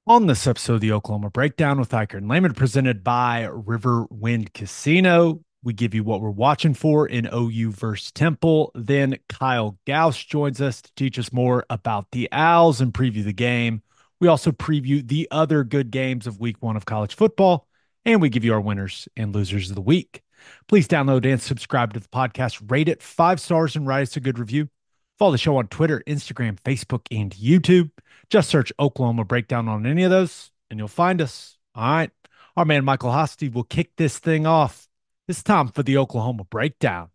On this episode of the Oklahoma Breakdown with Ikard and Lehman, presented by Riverwind Casino, we give you what we're watching for in OU versus Temple. Then Kyle Gauss joins us to teach us more about the Owls and preview the game. We also preview the other good games of week one of college football, and we give you our winners and losers of the week. Please download and subscribe to the podcast, rate it 5 stars, and write us a good review. Follow the show on Twitter, Instagram, Facebook, and YouTube. Just search Oklahoma Breakdown on any of those and you'll find us. All right. Our man Michael Hosty will kick this thing off. It's time for the Oklahoma Breakdown.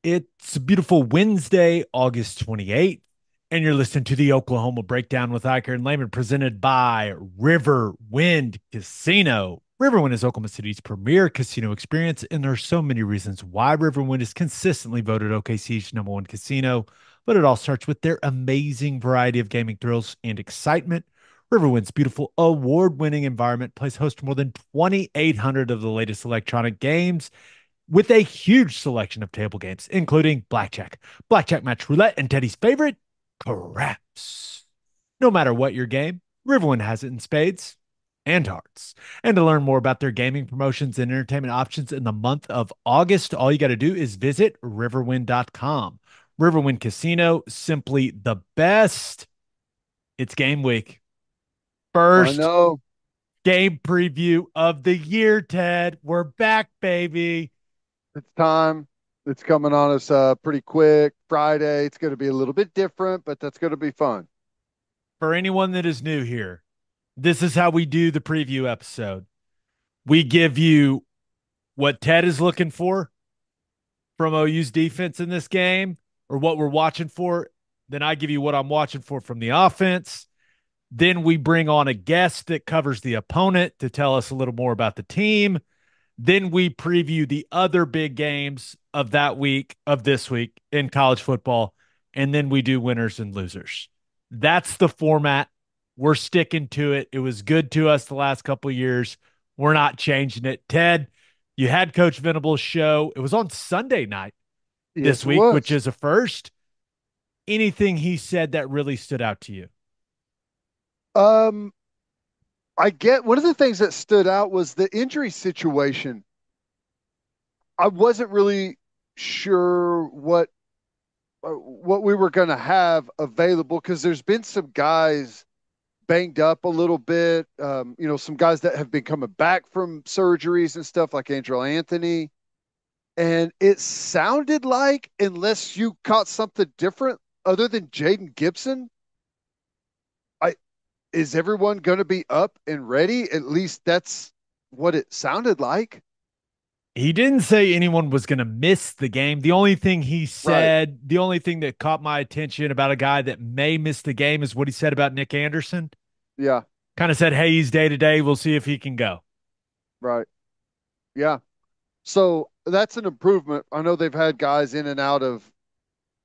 It's a beautiful Wednesday, August 28th, and you're listening to the Oklahoma Breakdown with Iker and Lehman, presented by Riverwind Casino. Riverwind is Oklahoma City's premier casino experience, and there are so many reasons why Riverwind is consistently voted OKC's number one casino, but it all starts with their amazing variety of gaming thrills and excitement. Riverwind's beautiful award-winning environment plays host to more than 2,800 of the latest electronic games with a huge selection of table games, including blackjack match roulette, and Teddy's favorite, craps. No matter what your game, Riverwind has it in spades and hearts. And to learn more about their gaming promotions and entertainment options in the month of August, all you got to do is visit riverwind.com. Riverwind Casino, simply the best. It's game week. I First know game preview of the year, Ted. We're back, baby. it's time. It's coming on us pretty quick. Friday. It's going to be a little bit different, but that's going to be fun. For anyone that is new here, this is how we do the preview episode. We give you what Ted is looking for from OU's defense in this game or what we're watching for. Then I give you what I'm watching for from the offense. Then we bring on a guest that covers the opponent to tell us a little more about the team. Then we preview the other big games of that week, of this week in college football. And then we do winners and losers. That's the format. We're sticking to it. It was good to us the last couple of years. We're not changing it. Ted, you had Coach Venable's show. It was on Sunday night this Yes, it week, which was. is a first. Anything he said that really stood out to you? Um, I get one of the things that stood out was the injury situation. I wasn't really sure what we were going to have available because there's been some guys banged up a little bit. Some guys that have been coming back from surgeries and stuff like Angel Anthony. And it sounded like, unless you caught something different other than Jaden Gibson, I is everyone going to be up and ready? At least that's what it sounded like. He didn't say anyone was going to miss the game. The only thing he Right. said, the only thing that caught my attention about a guy that may miss the game is what he said about Nick Anderson. Yeah. Kind of said, hey, he's day to day. We'll see if he can go. Right. Yeah. So that's an improvement. I know they've had guys in and out of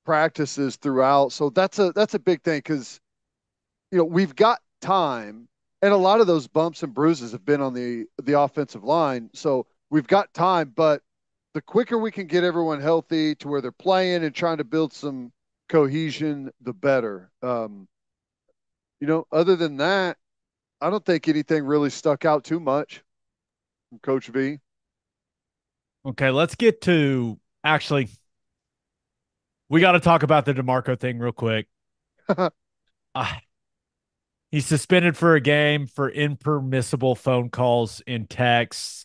practices throughout. So that's a big thing because we've got time, and a lot of those bumps and bruises have been on the offensive line. So we've got time, but the quicker we can get everyone healthy to where they're playing and trying to build some cohesion, the better. Other than that, I don't think anything really stuck out too much from Coach V. Okay, let's get to actually, we got to talk about the DeMarco thing real quick. Uh, he's suspended for a game for impermissible phone calls and texts.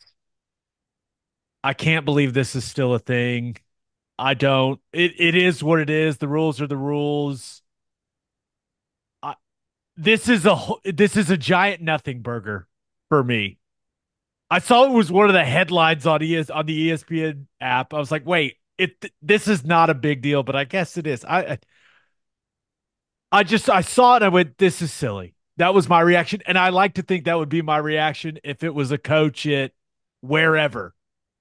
I can't believe this is still a thing. I don't. It is what it is. The rules are the rules. I, this is a giant nothing burger for me. I saw it was one of the headlines on on the ESPN app. I was like, wait, this is not a big deal, but I guess it is. I saw it and I went, this is silly. That was my reaction, and I like to think that would be my reaction if it was a coach at wherever.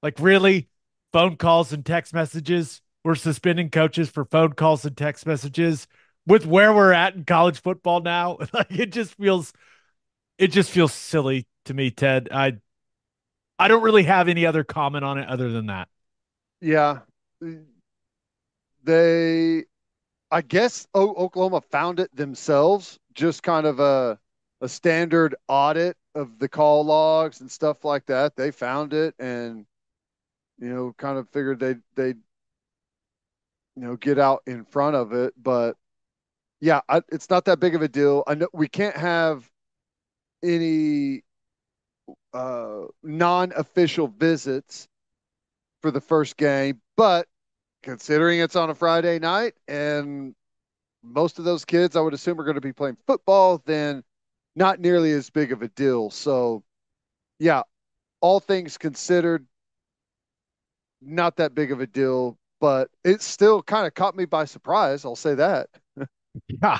Like, really, phone calls and text messages. We're suspending coaches for phone calls and text messages with where we're at in college football now. Like, it just feels silly to me, Ted. I don't really have any other comment on it other than that. Yeah, I guess Oklahoma found it themselves, just kind of a a standard audit of the call logs and stuff like that. They found it and kind of figured they get out in front of it. But yeah, it's not that big of a deal. I know we can't have any non-official visits for the first game, but considering it's on a Friday night and most of those kids, I would assume, are going to be playing football, then not nearly as big of a deal. So, yeah, all things considered, not that big of a deal, but it still kind of caught me by surprise. I'll say that. Yeah.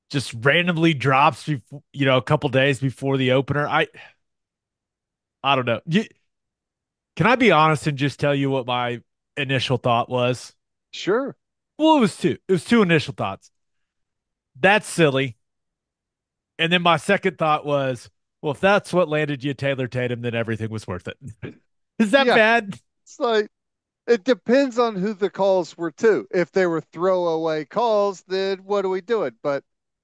Just randomly drops before, a couple days before the opener. I don't know. Can I be honest and just tell you what my initial thought was? Sure. Well, it was two. It was two initial thoughts. That's silly. And then my second thought was, well, if that's what landed you Taylor Tatum, then everything was worth it. Is that Yeah. bad? It's like, it depends on who the calls were to. If they were throwaway calls, then what are we doing? But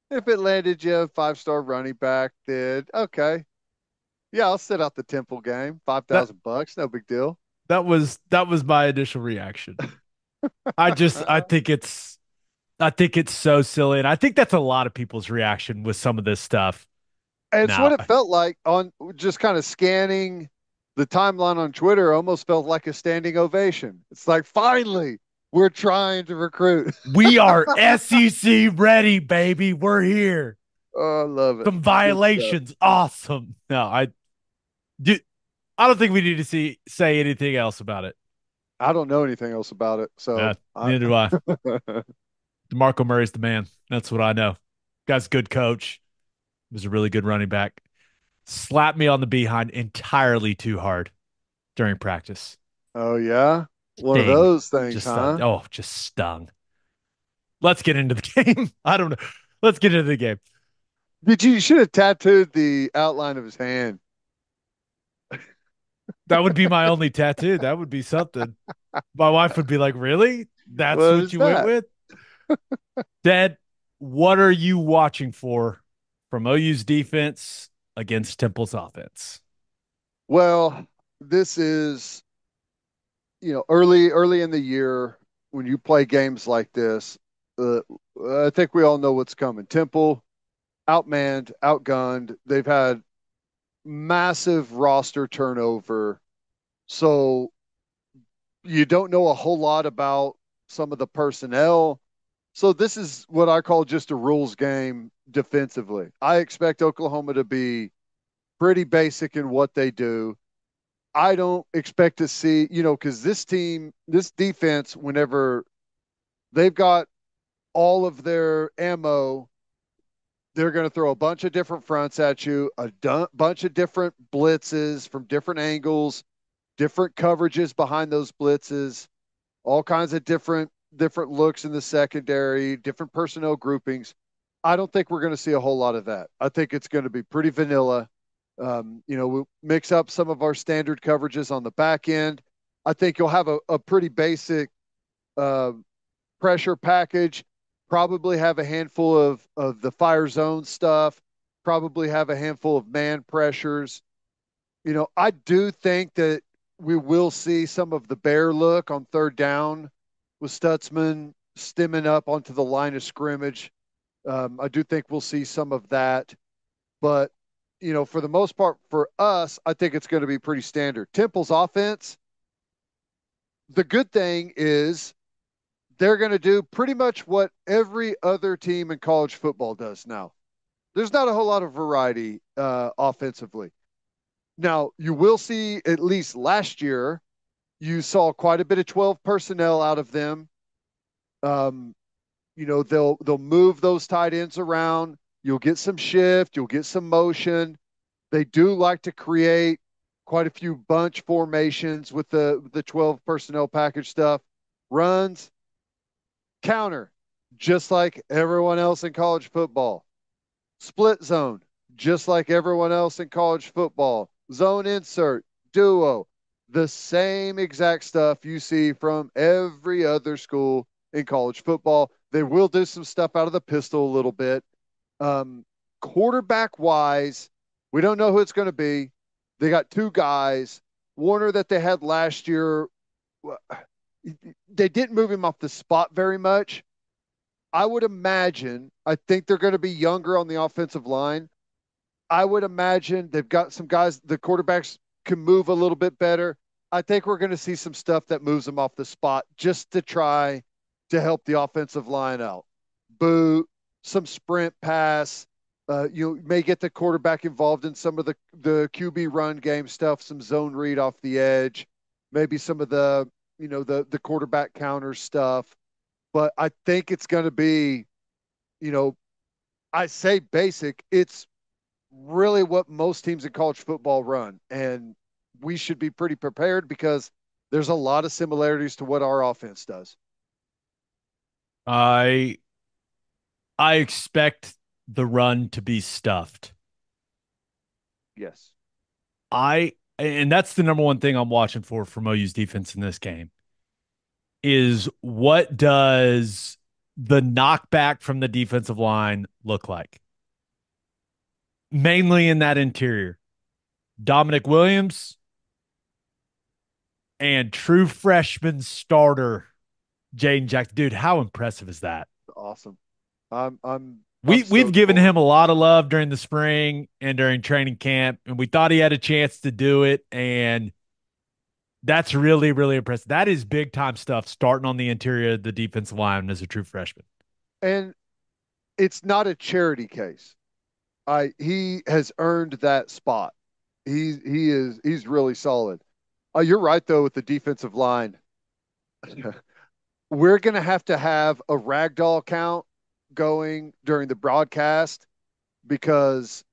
if it landed you a 5-star running back, then okay. Yeah, I'll sit out the Temple game. That $5,000, no big deal. that was my initial reaction. I think it's so silly. And I think that's a lot of people's reaction with some of this stuff. It's what Now, it felt like on just kind of scanning the timeline on Twitter, almost felt like a standing ovation. It's like, finally, we're trying to recruit. we are SEC ready, baby. We're here. Oh, I love it. Some Good stuff. violations. Awesome. No, do I don't think we need to say anything else about it. I don't know anything else about it. Yeah, So neither do I. DeMarco Murray's the man. That's what I know. Guy's a good coach. Was a really good running back. Slapped me on the behind entirely too hard during practice. oh, yeah. One of Sting. those things, Just stung. huh? Oh, just stung. Let's get into the game. I don't know. Let's get into the game. You should have tattooed the outline of his hand. That would be my only tattoo. That would be something. My wife would be like, "Really? That's What what is you went that? with?" Dad, what are you watching for from OU's defense against Temple's offense? Well, this is, early in the year when you play games like this. Uh, I think we all know what's coming. Temple outmanned, outgunned. They've had massive roster turnover. So you don't know a whole lot about some of the personnel. So this is what I call just a rules game defensively. I expect Oklahoma to be pretty basic in what they do. I don't expect to see, because this defense, whenever they've got all of their ammo, they're going to throw a bunch of different fronts at you, bunch of different blitzes from different angles, different coverages behind those blitzes, all kinds of different looks in the secondary, different personnel groupings. I don't think we're going to see a whole lot of that. I think it's going to be pretty vanilla. We'll mix up some of our standard coverages on the back end. I think you'll have a pretty basic uh, pressure package. Probably have a handful of the fire zone stuff. Probably have a handful of man pressures. I do think that we will see some of the bear look on third down with Stutzman stemming up onto the line of scrimmage. I do think we'll see some of that. But, for the most part, for us, I think it's going to be pretty standard. Temple's offense, the good thing is they're going to do pretty much what every other team in college football does now. There's not a whole lot of variety offensively. Now, you will see, at least last year, you saw quite a bit of 12 personnel out of them. Um, they'll move those tight ends around. You'll get some shift, you'll get some motion. They do like to create quite a few bunch formations with the 12 personnel package stuff. Runs, counter, just like everyone else in college football. Split zone, just like everyone else in college football. Zone insert, duo, the same exact stuff you see from every other school in college football. They will do some stuff out of the pistol a little bit. Um, quarterback wise, we don't know who it's going to be. They got two guys. Warner that they had last year, they didn't move him off the spot very much. I would imagine, I think they're going to be younger on the offensive line. I would imagine they've got some guys, the quarterbacks can move a little bit better. I think we're going to see some stuff that moves them off the spot just to try to help the offensive line out. Boot, some sprint pass. You may get the quarterback involved in some of the QB run game stuff, some zone read off the edge, maybe some of the quarterback counter stuff. But I think it's going to be, you know, I say basic. It's really what most teams in college football run. And we should be pretty prepared because there's a lot of similarities to what our offense does. I I expect the run to be stuffed. Yes. And that's the number one thing I'm watching for from OU's defense in this game is what does the knockback from the defensive line look like? Mainly in that interior. Dominic Williams and true freshman starter Jaden Jackson. Dude, how impressive is that? Awesome. I'm We've stoked given for him him. a lot of love during the spring and during training camp, and we thought he had a chance to do it. And that's really, really impressive. That is big time stuff starting on the interior of the defensive line as a true freshman. And it's not a charity case. He has earned that spot. He's really solid. You're right though with the defensive line. We're gonna have a ragdoll count going during the broadcast because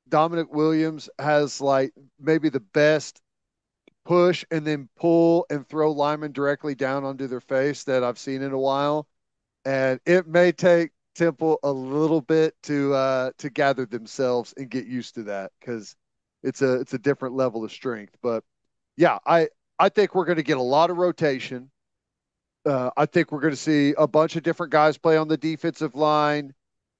Dominic Williams has like maybe the best push and then pull and throw linemen directly down onto their face that I've seen in a while. And it may take Temple a little bit to gather themselves and get used to that because it's a different level of strength. But yeah, I think we're going to get a lot of rotation. I think we're going to see a bunch of different guys play on the defensive line,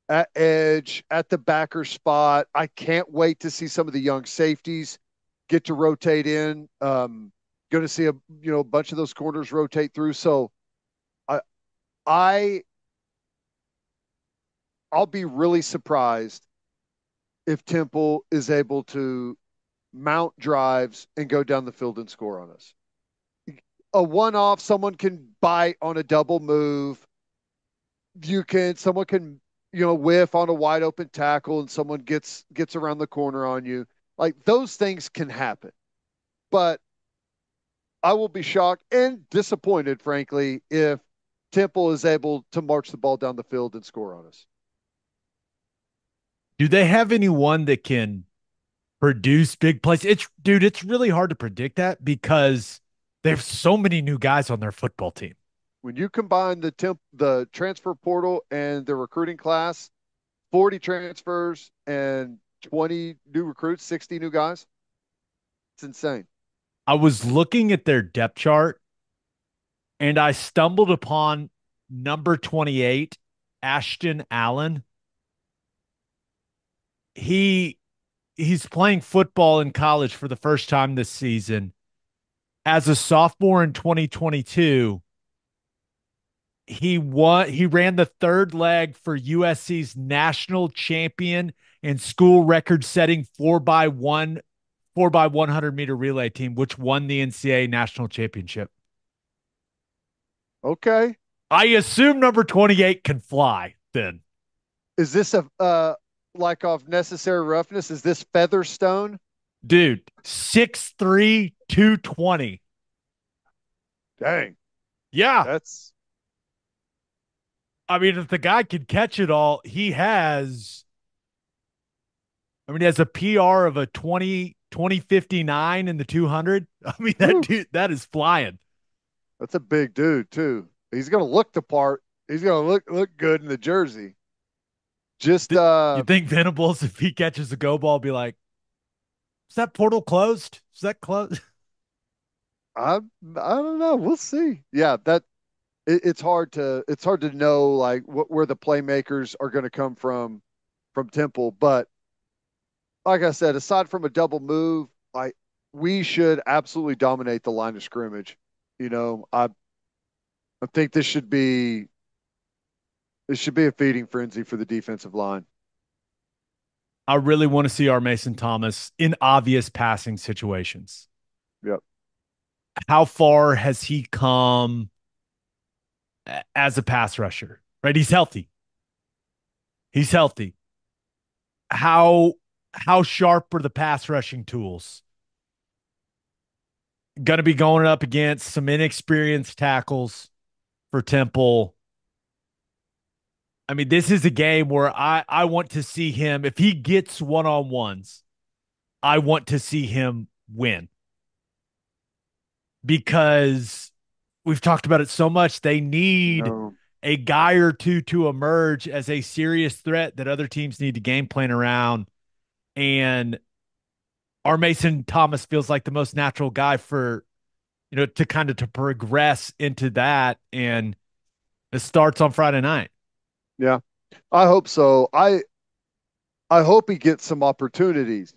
at edge, at the backer spot. I can't wait to see some of the young safeties get to rotate in. Going to see a bunch of those corners rotate through. So I I I'll be really surprised if Temple is able to mount drives and go down the field and score on us. A one off, someone can bite on a double move. Someone can, whiff on a wide open tackle and someone gets around the corner on you. Like those things can happen. But I will be shocked and disappointed, frankly, if Temple is able to march the ball down the field and score on us. Do they have anyone that can produce big plays? It's really hard to predict that because they have so many new guys on their football team. When you combine the transfer portal and the recruiting class, 40 transfers and 20 new recruits, 60 new guys, it's insane. I was looking at their depth chart and I stumbled upon number 28, Ashton Allen. He he's playing football in college for the first time this season. As a sophomore in 2022, he ran the third leg for USC's national champion and school record setting 4x 100-meter relay team, which won the NCAA national championship. Okay. I assume number 28 can fly then. Is this a like off necessary roughness? Is this Featherstone? Dude, 6'3", 220. Dang. Yeah. That's I mean, if the guy can catch it all, he has a PR of a 2059 in the 200. I mean, that whew, dude, that is flying. that's a big dude too. He's gonna look the part. He's gonna look good in the jersey. Just You think Venables, if he catches the go ball, be like, is that portal closed? Is that closed? I don't know. We'll see. Yeah, it's hard to know like where the playmakers are going to come from from Temple. But like I said, aside from a double move, like we should absolutely dominate the line of scrimmage. I think this should be a feeding frenzy for the defensive line. I really want to see our Mason Thomas in obvious passing situations. Yep. How far has he come as a pass rusher? Right? He's healthy. He's healthy. How how sharp are the pass rushing tools? Going to be going up against some inexperienced tackles for Temple. I mean, this is a game where I want to see him. If he gets one on ones, I want to see him win because we've talked about it so much. They need No. a guy or two to emerge as a serious threat that other teams need to game plan around. And our Mason Thomas feels like the most natural guy for, to kind of to progress into that. And it starts on Friday night. Yeah. I hope so. I hope he gets some opportunities.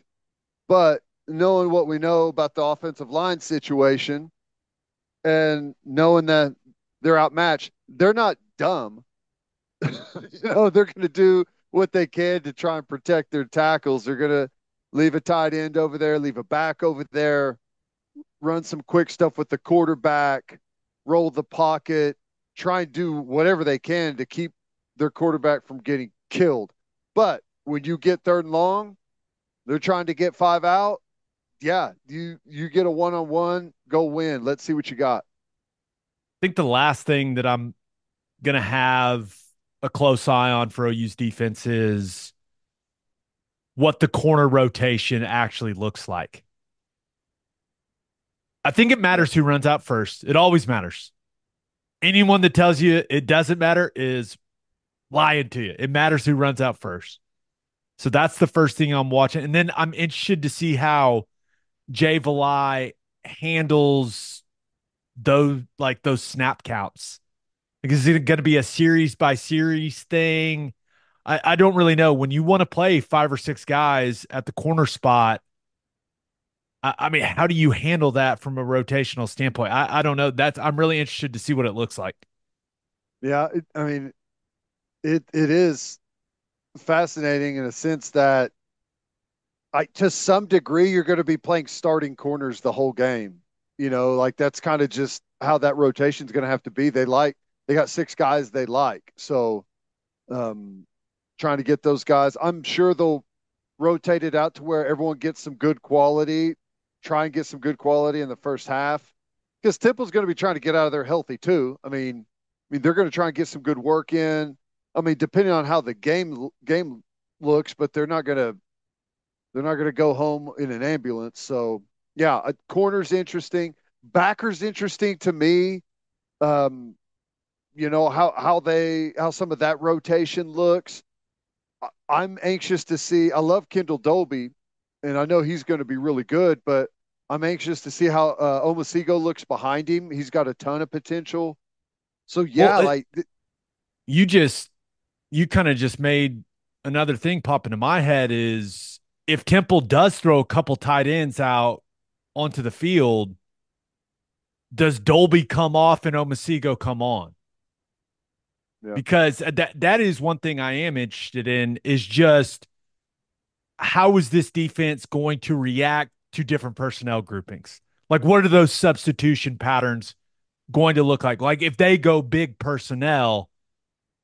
But knowing what we know about the offensive line situation and knowing that they're outmatched, they're not dumb. They're going to do what they can to try and protect their tackles. They're going to leave a tight end over there, leave a back over there, run some quick stuff with the quarterback, roll the pocket, try and do whatever they can to keep their quarterback from getting killed. But when you get third and long, they're trying to get five out. Yeah, you get a one-on-one, go win. Let's see what you got. I think the last thing that I'm going to have a close eye on for OU's defense is what the corner rotation actually looks like. I think it Yeah. matters who runs out first. It always matters. Anyone that tells you it doesn't matter is lying to you. It matters who runs out first. So that's the first thing I'm watching. And then I'm interested to see how Jay Valai handles those snap counts. Like, is it going to be a series by series thing? I don't really know. When you want to play five or six guys at the corner spot, I mean, how do you handle that from a rotational standpoint? I don't know. I'm really interested to see what it looks like. Yeah, I mean, it is fascinating in a sense that to some degree you're going to be playing starting corners the whole game. Like that's kind of just how that rotation is going to have to be. They got six guys they like. So, um trying to get those guys. I'm sure they'll rotate it out to where everyone gets some good quality, try and get some good quality in the first half. Because Temple's going to be trying to get out of there healthy too. I mean, they're going to try and get some good work in. I mean, depending on how the game looks, but they're not going to go home in an ambulance. So yeah, a corner's interesting. Backer's interesting to me. Um, how some of that rotation looks. I'm anxious to see. I love Kendall Dolby, and I know he's going to be really good, but I'm anxious to see how Omasigo looks behind him. He's got a ton of potential. So Well, yeah, like you just you kind of just made another thing pop into my head is if Temple does throw a couple tight ends out onto the field, does Dolby come off and Omasigo come on? yeah, Because that is one thing I am interested in is just how is this defense going to react to different personnel groupings? Like, what are those substitution patterns going to look like? Like, if they go big personnel,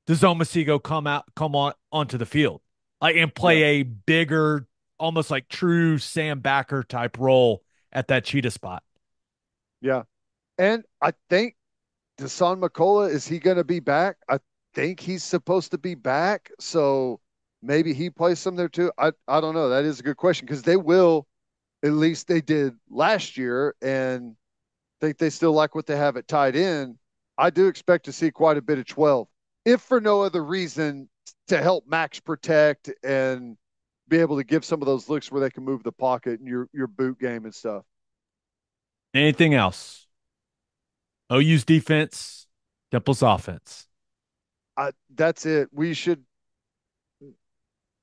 does Omasigo come on onto the field, like, and yeah, play a bigger, almost like true Sam Backer type role at that cheetah spot? yeah. And I think Dasan McCullough, is he going to be back? I think he's supposed to be back. So maybe he plays some there too. I don't know. That is a good question because they will, at least they did last year, and think they still like what they have at tight end. I do expect to see quite a bit of 12, if for no other reason to help max protect and be able to give some of those looks where they can move the pocket and your boot game and stuff. Anything else? OU's defense, Temple's offense. That's it. We should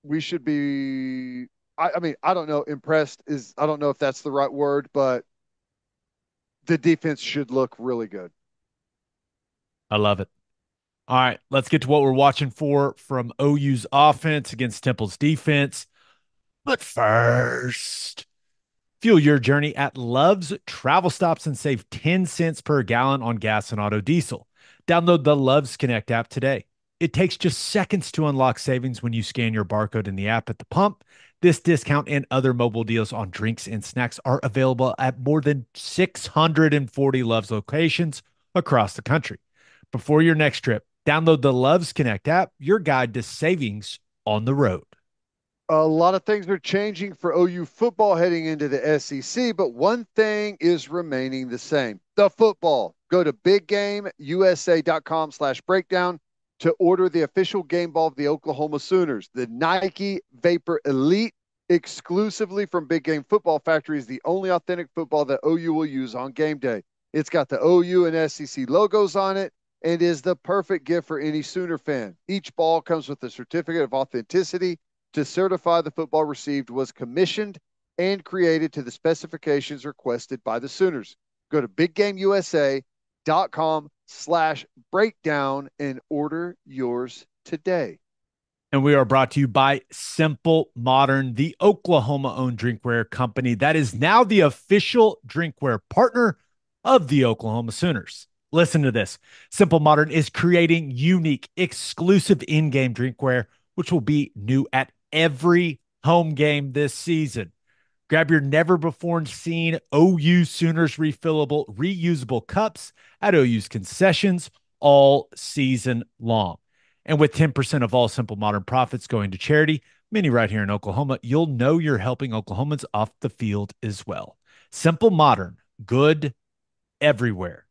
we should be. I mean, I don't know. Impressed is I don't know if that's the right word, but the defense should look really good. I love it. All right, let's get to what we're watching for from OU's offense against Temple's defense. But first, fuel your journey at Love's Travel Stops and save 10 cents per gallon on gas and auto diesel. Download the Love's Connect app today. It takes just seconds to unlock savings when you scan your barcode in the app at the pump. This discount and other mobile deals on drinks and snacks are available at more than 640 Love's locations across the country. Before your next trip, download the Love's Connect app, your guide to savings on the road. A lot of things are changing for OU football heading into the SEC, but one thing is remaining the same: the football. Go to biggameusa.com/breakdown to order the official game ball of the Oklahoma Sooners. The Nike Vapor Elite, exclusively from Big Game Football Factory, is the only authentic football that OU will use on game day. It's got the OU and SEC logos on it and is the perfect gift for any Sooner fan. Each ball comes with a certificate of authenticity to certify the football received was commissioned and created to the specifications requested by the Sooners. Go to biggameusa.com/breakdown and order yours today. And we are brought to you by Simple Modern, the Oklahoma owned drinkware company that is now the official drinkware partner of the Oklahoma Sooners. Listen to this: Simple Modern is creating unique, exclusive in game drinkware, which will be new at every home game this season. Grab your never before seen OU Sooners refillable, reusable cups at OU's concessions all season long. And with 10% of all Simple Modern profits going to charity, many right here in Oklahoma, you'll know you're helping Oklahomans off the field as well. Simple Modern, good everywhere.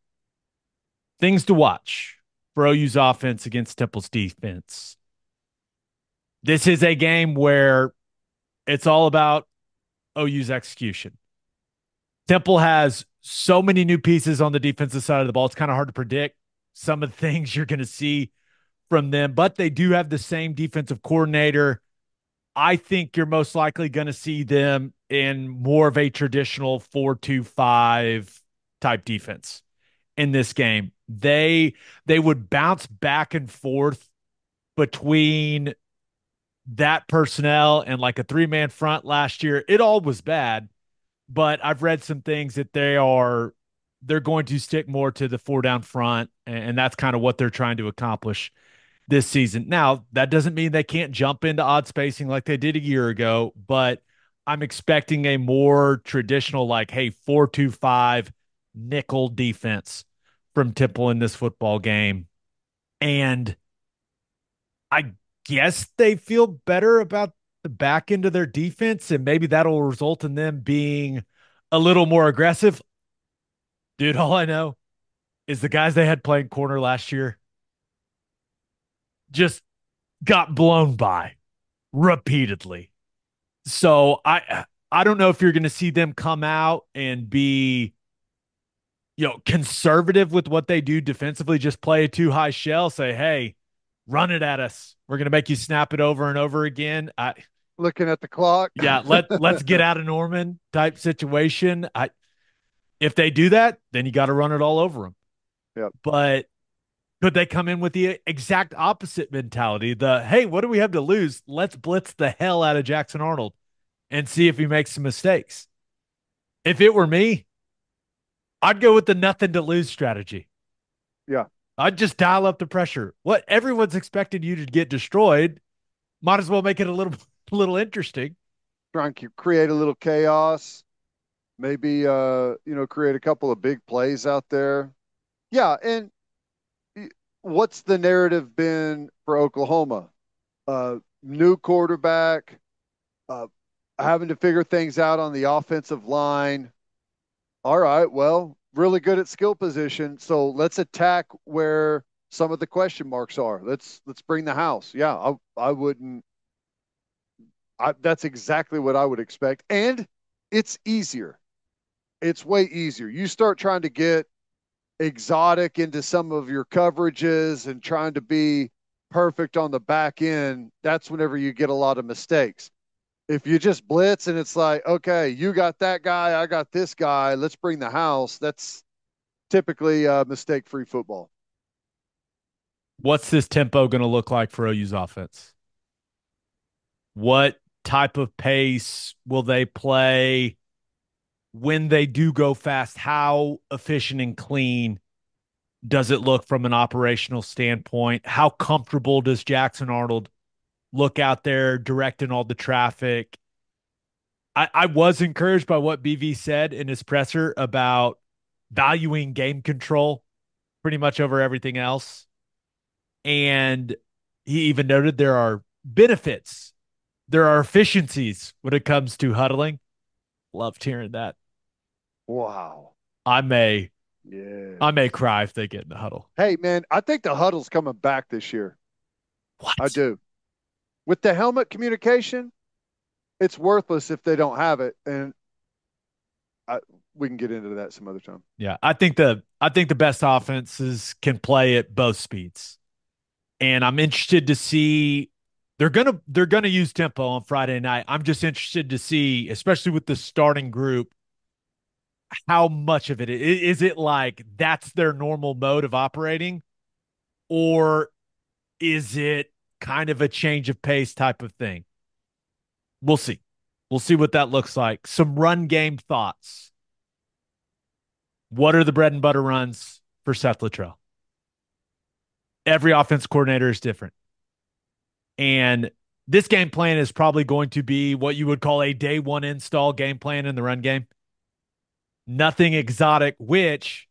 Things to watch for OU's offense against Temple's defense. This is a game where it's all about OU's execution. Temple has so many new pieces on the defensive side of the ball. It's kind of hard to predict some of the things you're going to see from them, but they do have the same defensive coordinator. I think you're most likely going to see them in more of a traditional 4-2-5 type defense in this game. They would bounce back and forth between that personnel and like a three-man front last year. It all was bad, but I've read some things that they're going to stick more to the four down front, and that's kind of what they're trying to accomplish this season. Now, that doesn't mean they can't jump into odd spacing like they did a year ago, but I'm expecting a more traditional, like, hey, 4-2-5 nickel defense from Temple in this football game. And I guess they feel better about the back end of their defense, and maybe that'll result in them being a little more aggressive. Dude, all I know is the guys they had playing corner last year just got blown by repeatedly. So I don't know if you're going to see them come out and be, conservative with what they do defensively, just play a too high shell, say, hey, run it at us. We're going to make you snap it over and over again. Looking at the clock. Yeah, let's get out of Norman type situation. If they do that, then you got to run it all over them. Yep. But could they come in with the exact opposite mentality? The, hey, what do we have to lose? Let's blitz the hell out of Jackson Arnold and see if he makes some mistakes. If it were me, I'd go with the nothing to lose strategy. Yeah. I'd just dial up the pressure. What everyone's expecting you to get destroyed, might as well make it a little interesting. Trying to create a little chaos. Maybe create a couple of big plays out there. Yeah, and what's the narrative been for Oklahoma? New quarterback, uh, having to figure things out on the offensive line. All right, well, really good at skill position. So let's attack where some of the question marks are. Let's bring the house. Yeah, I wouldn't. That's exactly what I would expect, and it's easier. It's way easier. You start trying to get exotic into some of your coverages and trying to be perfect on the back end, that's whenever you get a lot of mistakes. If you just blitz and it's like, okay, you got that guy, I got this guy, let's bring the house, that's typically mistake free football. What's this tempo going to look like for OU's offense? What type of pace will they play when they do go fast? How efficient and clean does it look from an operational standpoint? How comfortable does Jackson Arnold look out there directing all the traffic? I was encouraged by what BV said in his presser about valuing game control pretty much over everything else. And he even noted there are benefits, there are efficiencies when it comes to huddling. Loved hearing that. Wow. I may Yeah. I may cry if they get in the huddle. Hey, man, I think the huddle's coming back this year. I What? do. With the helmet communication, it's worthless if they don't have it. And I, we can get into that some other time. Yeah, I think the best offenses can play at both speeds. And I'm interested to see they're gonna use tempo on Friday night. I'm just interested to see, especially with the starting group, how much of it is it like that's their normal mode of operating, or is it kind of a change of pace type of thing? We'll see. We'll see what that looks like. Some run game thoughts. What are the bread and butter runs for Seth Luttrell? Every offense coordinator is different. And this game plan is probably going to be what you would call a day one install game plan in the run game. Nothing exotic, which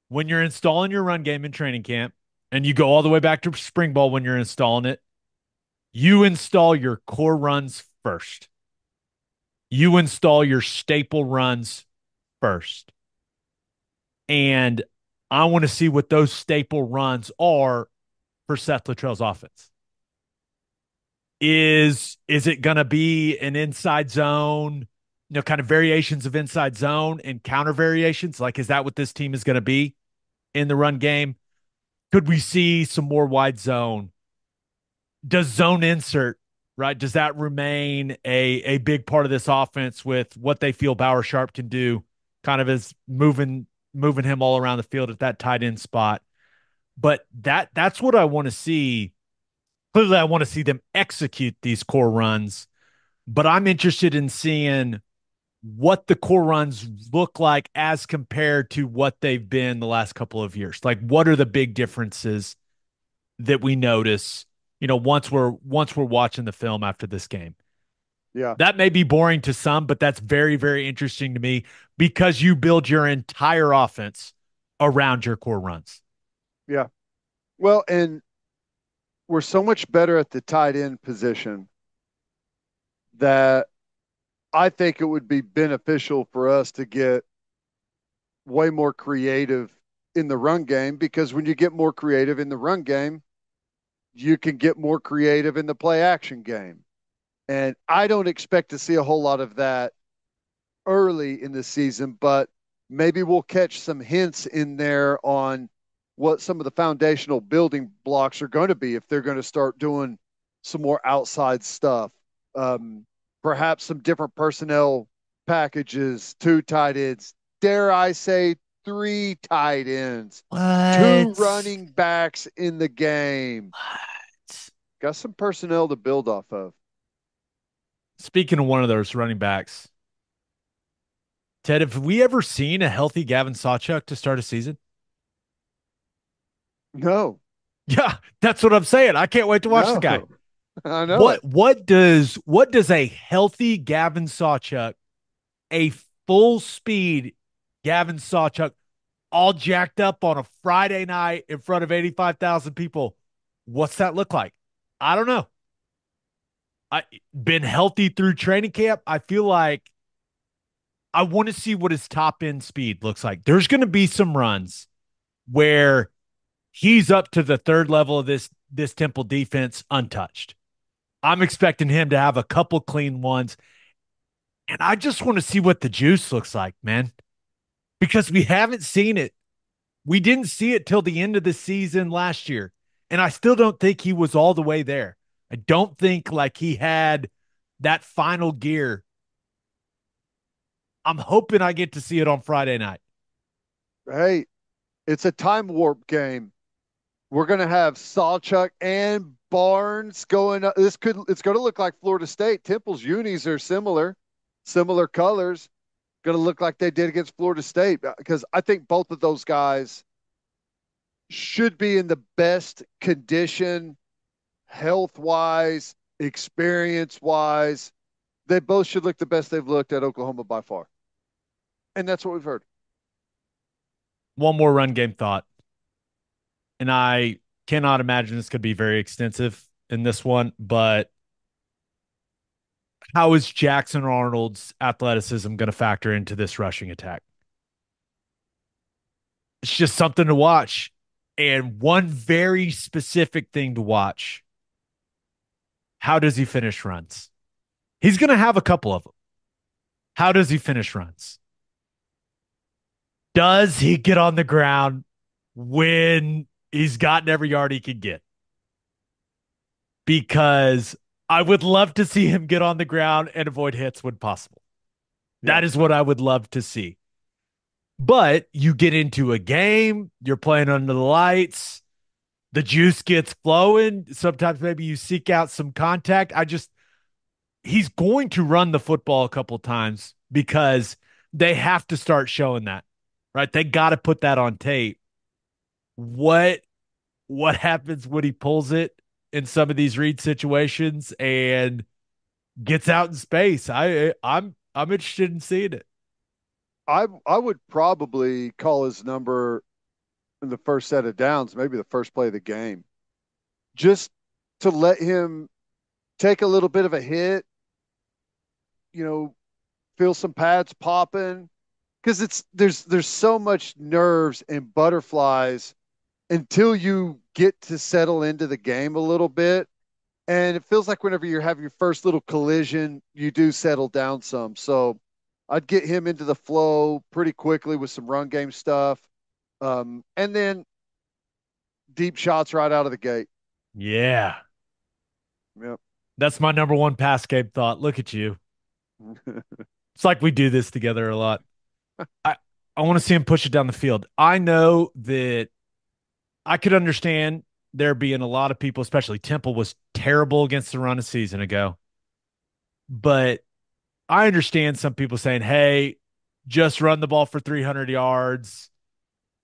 when you're installing your run game in training camp and you go all the way back to spring ball when you're installing it, you install your core runs first. You install your staple runs first. And I want to see what those staple runs are for Seth Luttrell's offense. Is it going to be an inside zone, kind of variations of inside zone and counter variations? Like, is that what this team is going to be in the run game? Could we see some more wide zone? Does zone insert, right? Does that remain a big part of this offense with what they feel Bauer Sharp can do, kind of as moving him all around the field at that tight end spot? But that's what I want to see. Clearly, I want to see them execute these core runs, but I'm interested in seeing what the core runs look like as compared to what they've been the last couple of years. Like, what are the big differences that we notice, once we're watching the film after this game? Yeah. That may be boring to some, but that's very, very interesting to me because you build your entire offense around your core runs. Yeah. Well, and we're so much better at the tight end position that I think it would be beneficial for us to get way more creative in the run game because when you get more creative in the run game, you can get more creative in the play action game. And I don't expect to see a whole lot of that early in the season, but maybe we'll catch some hints in there on what some of the foundational building blocks are going to be if they're going to start doing some more outside stuff. Um, Perhaps some different personnel packages, two tight ends, dare I say, three tight ends, two What? running backs in the game. Got some personnel to build off of. Speaking of one of those running backs, Ted, have we ever seen a healthy Gavin Sawchuk to start a season? No, Yeah, that's what I'm saying. I can't wait to watch the guy. no, I know it. What does a healthy Gavin Sawchuk, a full speed Gavin Sawchuk, all jacked up on a Friday night in front of 85,000 people, what's that look like? I don't know. I been healthy through training camp. I feel like I want to see what his top end speed looks like. There's going to be some runs where he's up to the third level of this Temple defense untouched. I'm expecting him to have a couple clean ones, and I just want to see what the juice looks like, man, because we haven't seen it. We didn't see it till the end of the season last year, And I still don't think he was all the way there. I don't think like he had that final gear. I'm hoping I get to see it on Friday night. Hey, it's a time warp game. We're going to have Sawchuck and Barnes going up. It's going to look like Florida State. Temple's unis are similar colors. Going to look like they did against Florida State because I think both of those guys should be in the best condition, health wise, experience wise. They both should look the best they've looked at Oklahoma by far. And that's what we've heard. One more run game thought. And I cannot imagine this could be very extensive in this one, but how is Jackson Arnold's athleticism going to factor into this rushing attack? It's just something to watch. And one very specific thing to watch: how does he finish runs? He's going to have a couple of them. How does he finish runs? Does he get on the ground when he's gotten every yard he can get? Because I would love to see him get on the ground and avoid hits when possible. Yeah. That is what I would love to see. But you get into a game, you're playing under the lights, the juice gets flowing. Sometimes maybe you seek out some contact. He's going to run the football a couple times because they have to start showing that, right? They got to put that on tape. What what happens when he pulls it in some of these read situations and gets out in space? I'm interested in seeing it. I would probably call his number in the first set of downs, maybe the first play of the game, just to let him take a little bit of a hit, you know, feel some pads popping because there's so much nerves and butterflies until you get to settle into the game a little bit. And it feels like whenever you have your first little collision, you do settle down some. So I'd get him into the flow pretty quickly with some run game stuff. And then deep shots right out of the gate. Yeah. Yep. That's my number one pass game thought. Look at you. It's like we do this together a lot. I, I want to see him push it down the field. I know that I could understand there being a lot of people, especially Temple was terrible against the run a season ago. But I understand some people saying, hey, just run the ball for 300 yards,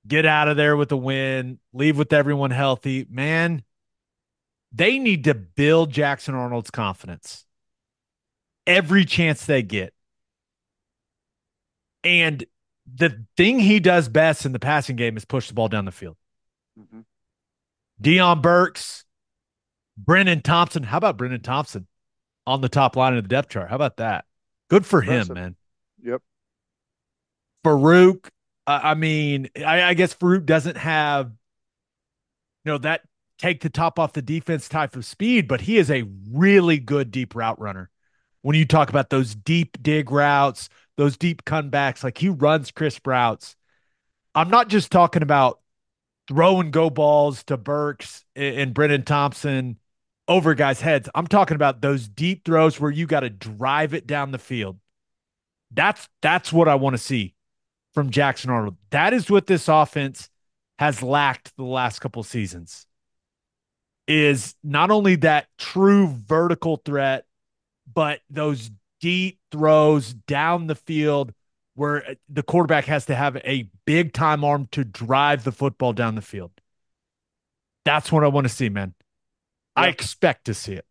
get out of there with a win, leave with everyone healthy. Man, they need to build Jackson Arnold's confidence every chance they get. And the thing he does best in the passing game is push the ball down the field. Mm-hmm. Deion Burks, Brennan Thompson. How about Brennan Thompson on the top line of the depth chart? How about that? Good for him, Impressive. man. Yep. Farouk, I guess Farouk doesn't have, that take the top off the defense type of speed, but he is a really good deep route runner. When you talk about those deep dig routes, those deep comebacks, like he runs crisp routes. I'm not just talking about throw and go balls to Burks and Brennan Thompson over guys' heads. I'm talking about those deep throws where you got to drive it down the field. That's what I want to see from Jackson Arnold. That is what this offense has lacked the last couple seasons. Is not only that true vertical threat, but those deep throws down the field where the quarterback has to have a big time arm to drive the football down the field. That's what I want to see, man. I Yeah. expect to see it.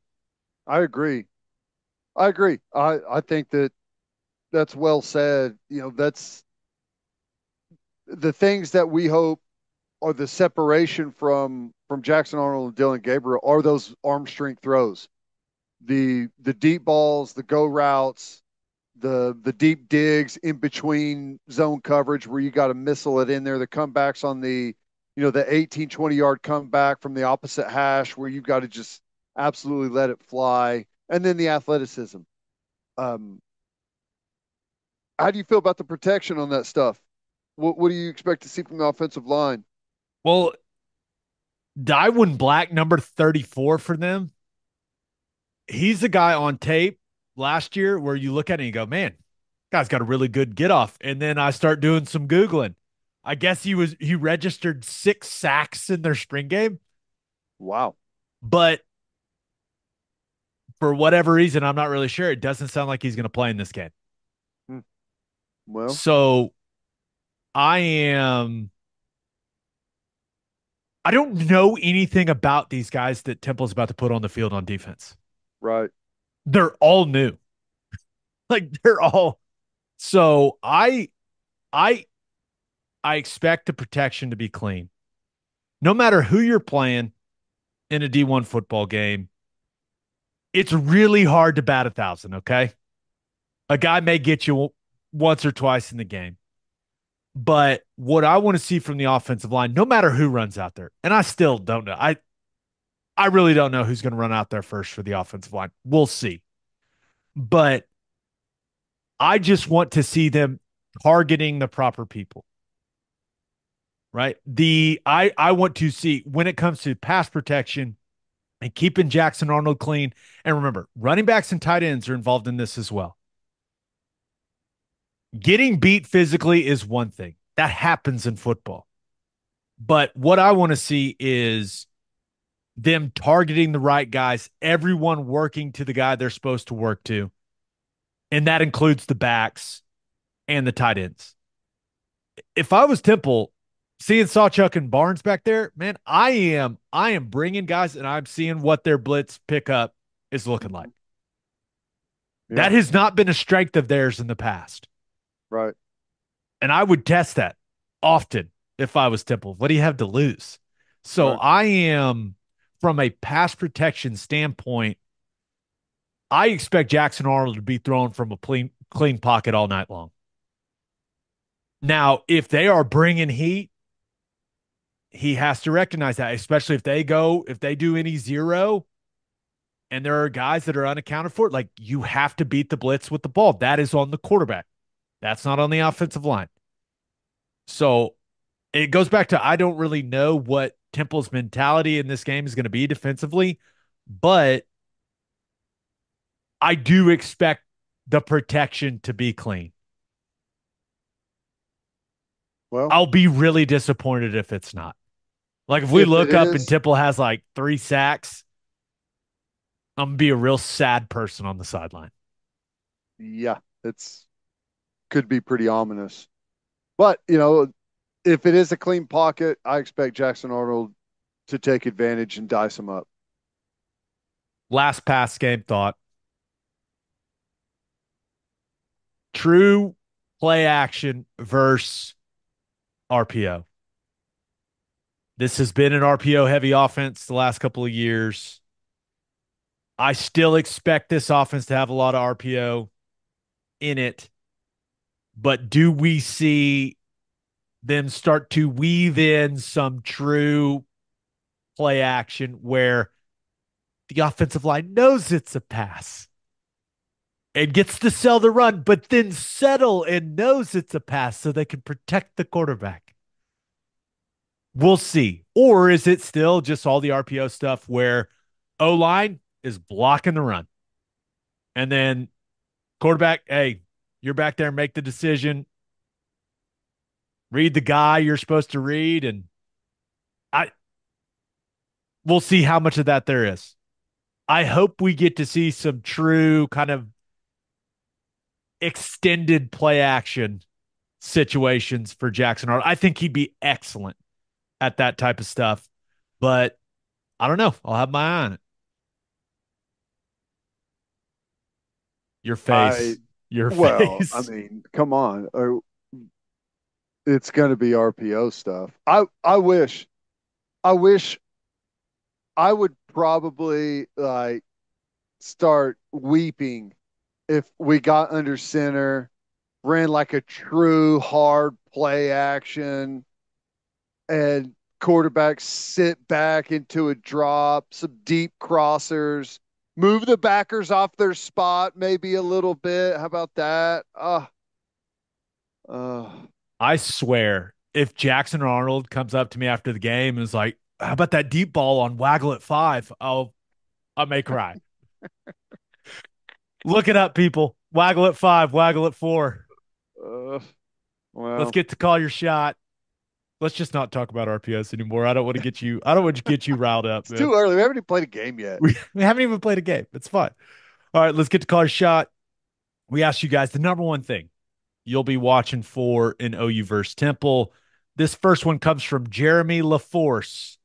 I agree. I agree. I think that's well said. That's the things that we hope are the separation from Jackson Arnold and Dylan Gabriel are those arm strength throws, the deep balls, the go routes, the deep digs in between zone coverage where you got to missile it in there, the comebacks on the 18, 20-yard comeback from the opposite hash where you've got to just absolutely let it fly, and then the athleticism. Um, how do you feel about the protection on that stuff? What do you expect to see from the offensive line? Well, Dywin Black, number 34 for them. He's the guy on tape last year where you look at it and you go, man, guy's got a really good get off. And then I start doing some Googling. I guess he registered 6 sacks in their spring game, Wow. but for whatever reason, I'm not really sure. It doesn't sound like he's going to play in this game. Hmm. Well, So I am I don't know anything about these guys that Temple's about to put on the field on defense. right. They're all new. Like they're all so I I expect the protection to be clean. No matter who you're playing in a D1 football game, it's really hard to bat 1,000, okay? A guy may get you once or twice in the game. But what I want to see from the offensive line, no matter who runs out there, and I still don't know. I really don't know who's going to run out there first for the offensive line. We'll see. But I just want to see them targeting the proper people, right? I want to see when it comes to pass protection and keeping Jackson Arnold clean. And remember, running backs and tight ends are involved in this as well. Getting beat physically is one thing. That happens in football. But what I want to see is them targeting the right guys, everyone working to the guy they're supposed to work to. And that includes the backs and the tight ends. If I was Temple, seeing Sawchuck and Barnes back there, man, I am bringing guys and I'm seeing what their blitz pickup is looking like. Mhm. Yeah, That has not been a strength of theirs in the past. right. And I would test that often if I was Temple. What do you have to lose? So Right. I am, from a pass protection standpoint, I expect Jackson Arnold to be thrown from a clean pocket all night long. Now, if they are bringing heat, he has to recognize that, especially if they do any zero and there are guys that are unaccounted for, like you have to beat the blitz with the ball. That is on the quarterback. That's not on the offensive line. So it goes back to I don't really know what Temple's mentality in this game is going to be defensively, but I do expect the protection to be clean. Well, I'll be really disappointed if it's not. Like if we if it look up and is, Temple has like 3 sacks, I'm gonna be a real sad person on the sideline. yeah, it's could be pretty ominous. But, if it is a clean pocket, I expect Jackson Arnold to take advantage and dice him up. Last pass game thought. True play action versus RPO. This has been an RPO heavy offense the last couple of years. I still expect this offense to have a lot of RPO in it, but do we see them start to weave in some true play action where the offensive line knows it's a pass and gets to sell the run, but then settle and knows it's a pass so they can protect the quarterback? We'll see. Or is it still just all the RPO stuff where O line is blocking the run? And then quarterback, hey, you're back there, make the decision, read the guy you're supposed to read. And I we'll see how much of that there is. I hope we get to see some true kind of extended play action situations for Jackson Arnold. I think he'd be excellent at that type of stuff, but I don't know. I'll have my eye on it. Your I face, your Well, I face. mean, come on. It's going to be RPO stuff. I wish I would probably like start weeping if we got under center, ran like a true hard play action, and quarterbacks sit back into a drop, some deep crossers, move the backers off their spot maybe a little bit. How about that? Uh, I swear, if Jackson Arnold comes up to me after the game and is like, How about that deep ball on Waggle at 5? Oh, I may cry. Look it up, people. Waggle at 5, Waggle at 4. Uh, Let's well, get to call your shot. Let's just not talk about RPS anymore. I don't want to get you. I don't want to get you riled up, it's man. too early. We haven't even played a game yet. We haven't even played a game. It's fine. All right, let's get to call your shot. We asked you guys the number one thing you'll be watching for in OU versus Temple. This first one comes from Jeremy LaForce.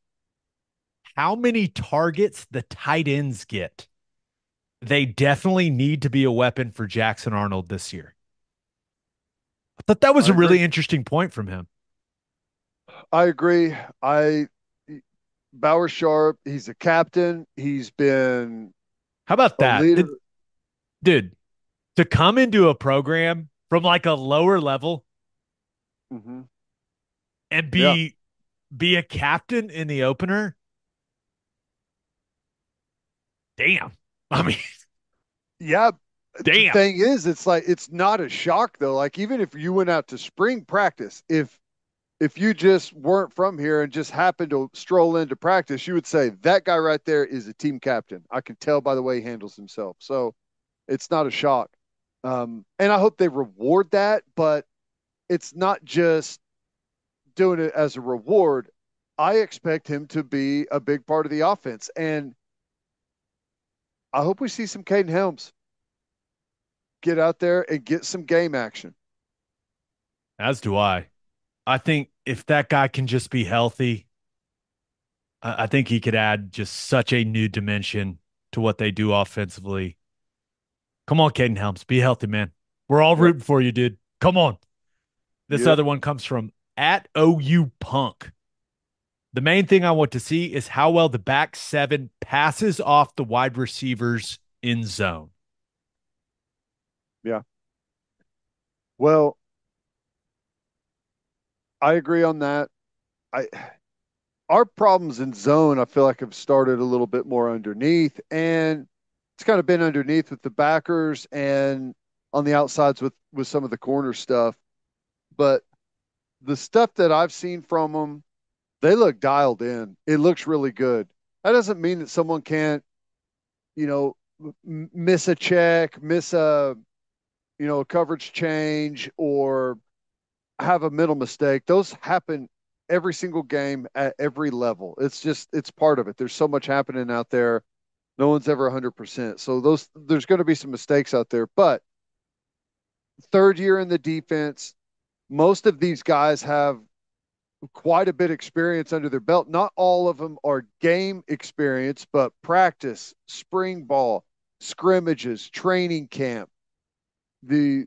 How many targets the tight ends get? They definitely need to be a weapon for Jackson Arnold this year. I thought that was I a agree. really interesting point from him. I agree. I Bauer Sharp, he's a captain. He's been How about a that? leader. Dude, to come into a program from like a lower level Hmm. and Yeah. be a captain in the opener, damn. I mean, Yeah. The damn. thing is, it's like it's not a shock though. Like even if you went out to spring practice, if you just weren't from here and just happened to stroll into practice, you would say that guy right there is a team captain. I can tell by the way he handles himself. So it's not a shock. And I hope they reward that, but it's not just doing it as a reward. I expect him to be a big part of the offense. And I hope we see some Caden Helms get out there and get some game action. As do I. I think if that guy can just be healthy, I think he could add just such a new dimension to what they do offensively. Come on, Caden Helms. Be healthy, man. We're all Yep. rooting for you, dude. Come on. This Yep. other one comes from at OU Punk. The main thing I want to see is how well the back seven passes off the wide receivers in zone. Yeah. Well, I agree on that. I Our problems in zone, I feel like have started a little bit more underneath, and it's kind of been underneath with the backers and on the outsides with some of the corner stuff. But the stuff that I've seen from them, they look dialed in. It looks really good. That doesn't mean that someone can't, you know, miss a check, miss a coverage change, or have a mental mistake. Those happen every single game at every level. It's part of it. There's so much happening out there. No one's ever 100%. So there's going to be some mistakes out there, but third year in the defense, most of these guys have quite a bit of experience under their belt. Not all of them are game experience, but practice, spring ball, scrimmages, training camp. The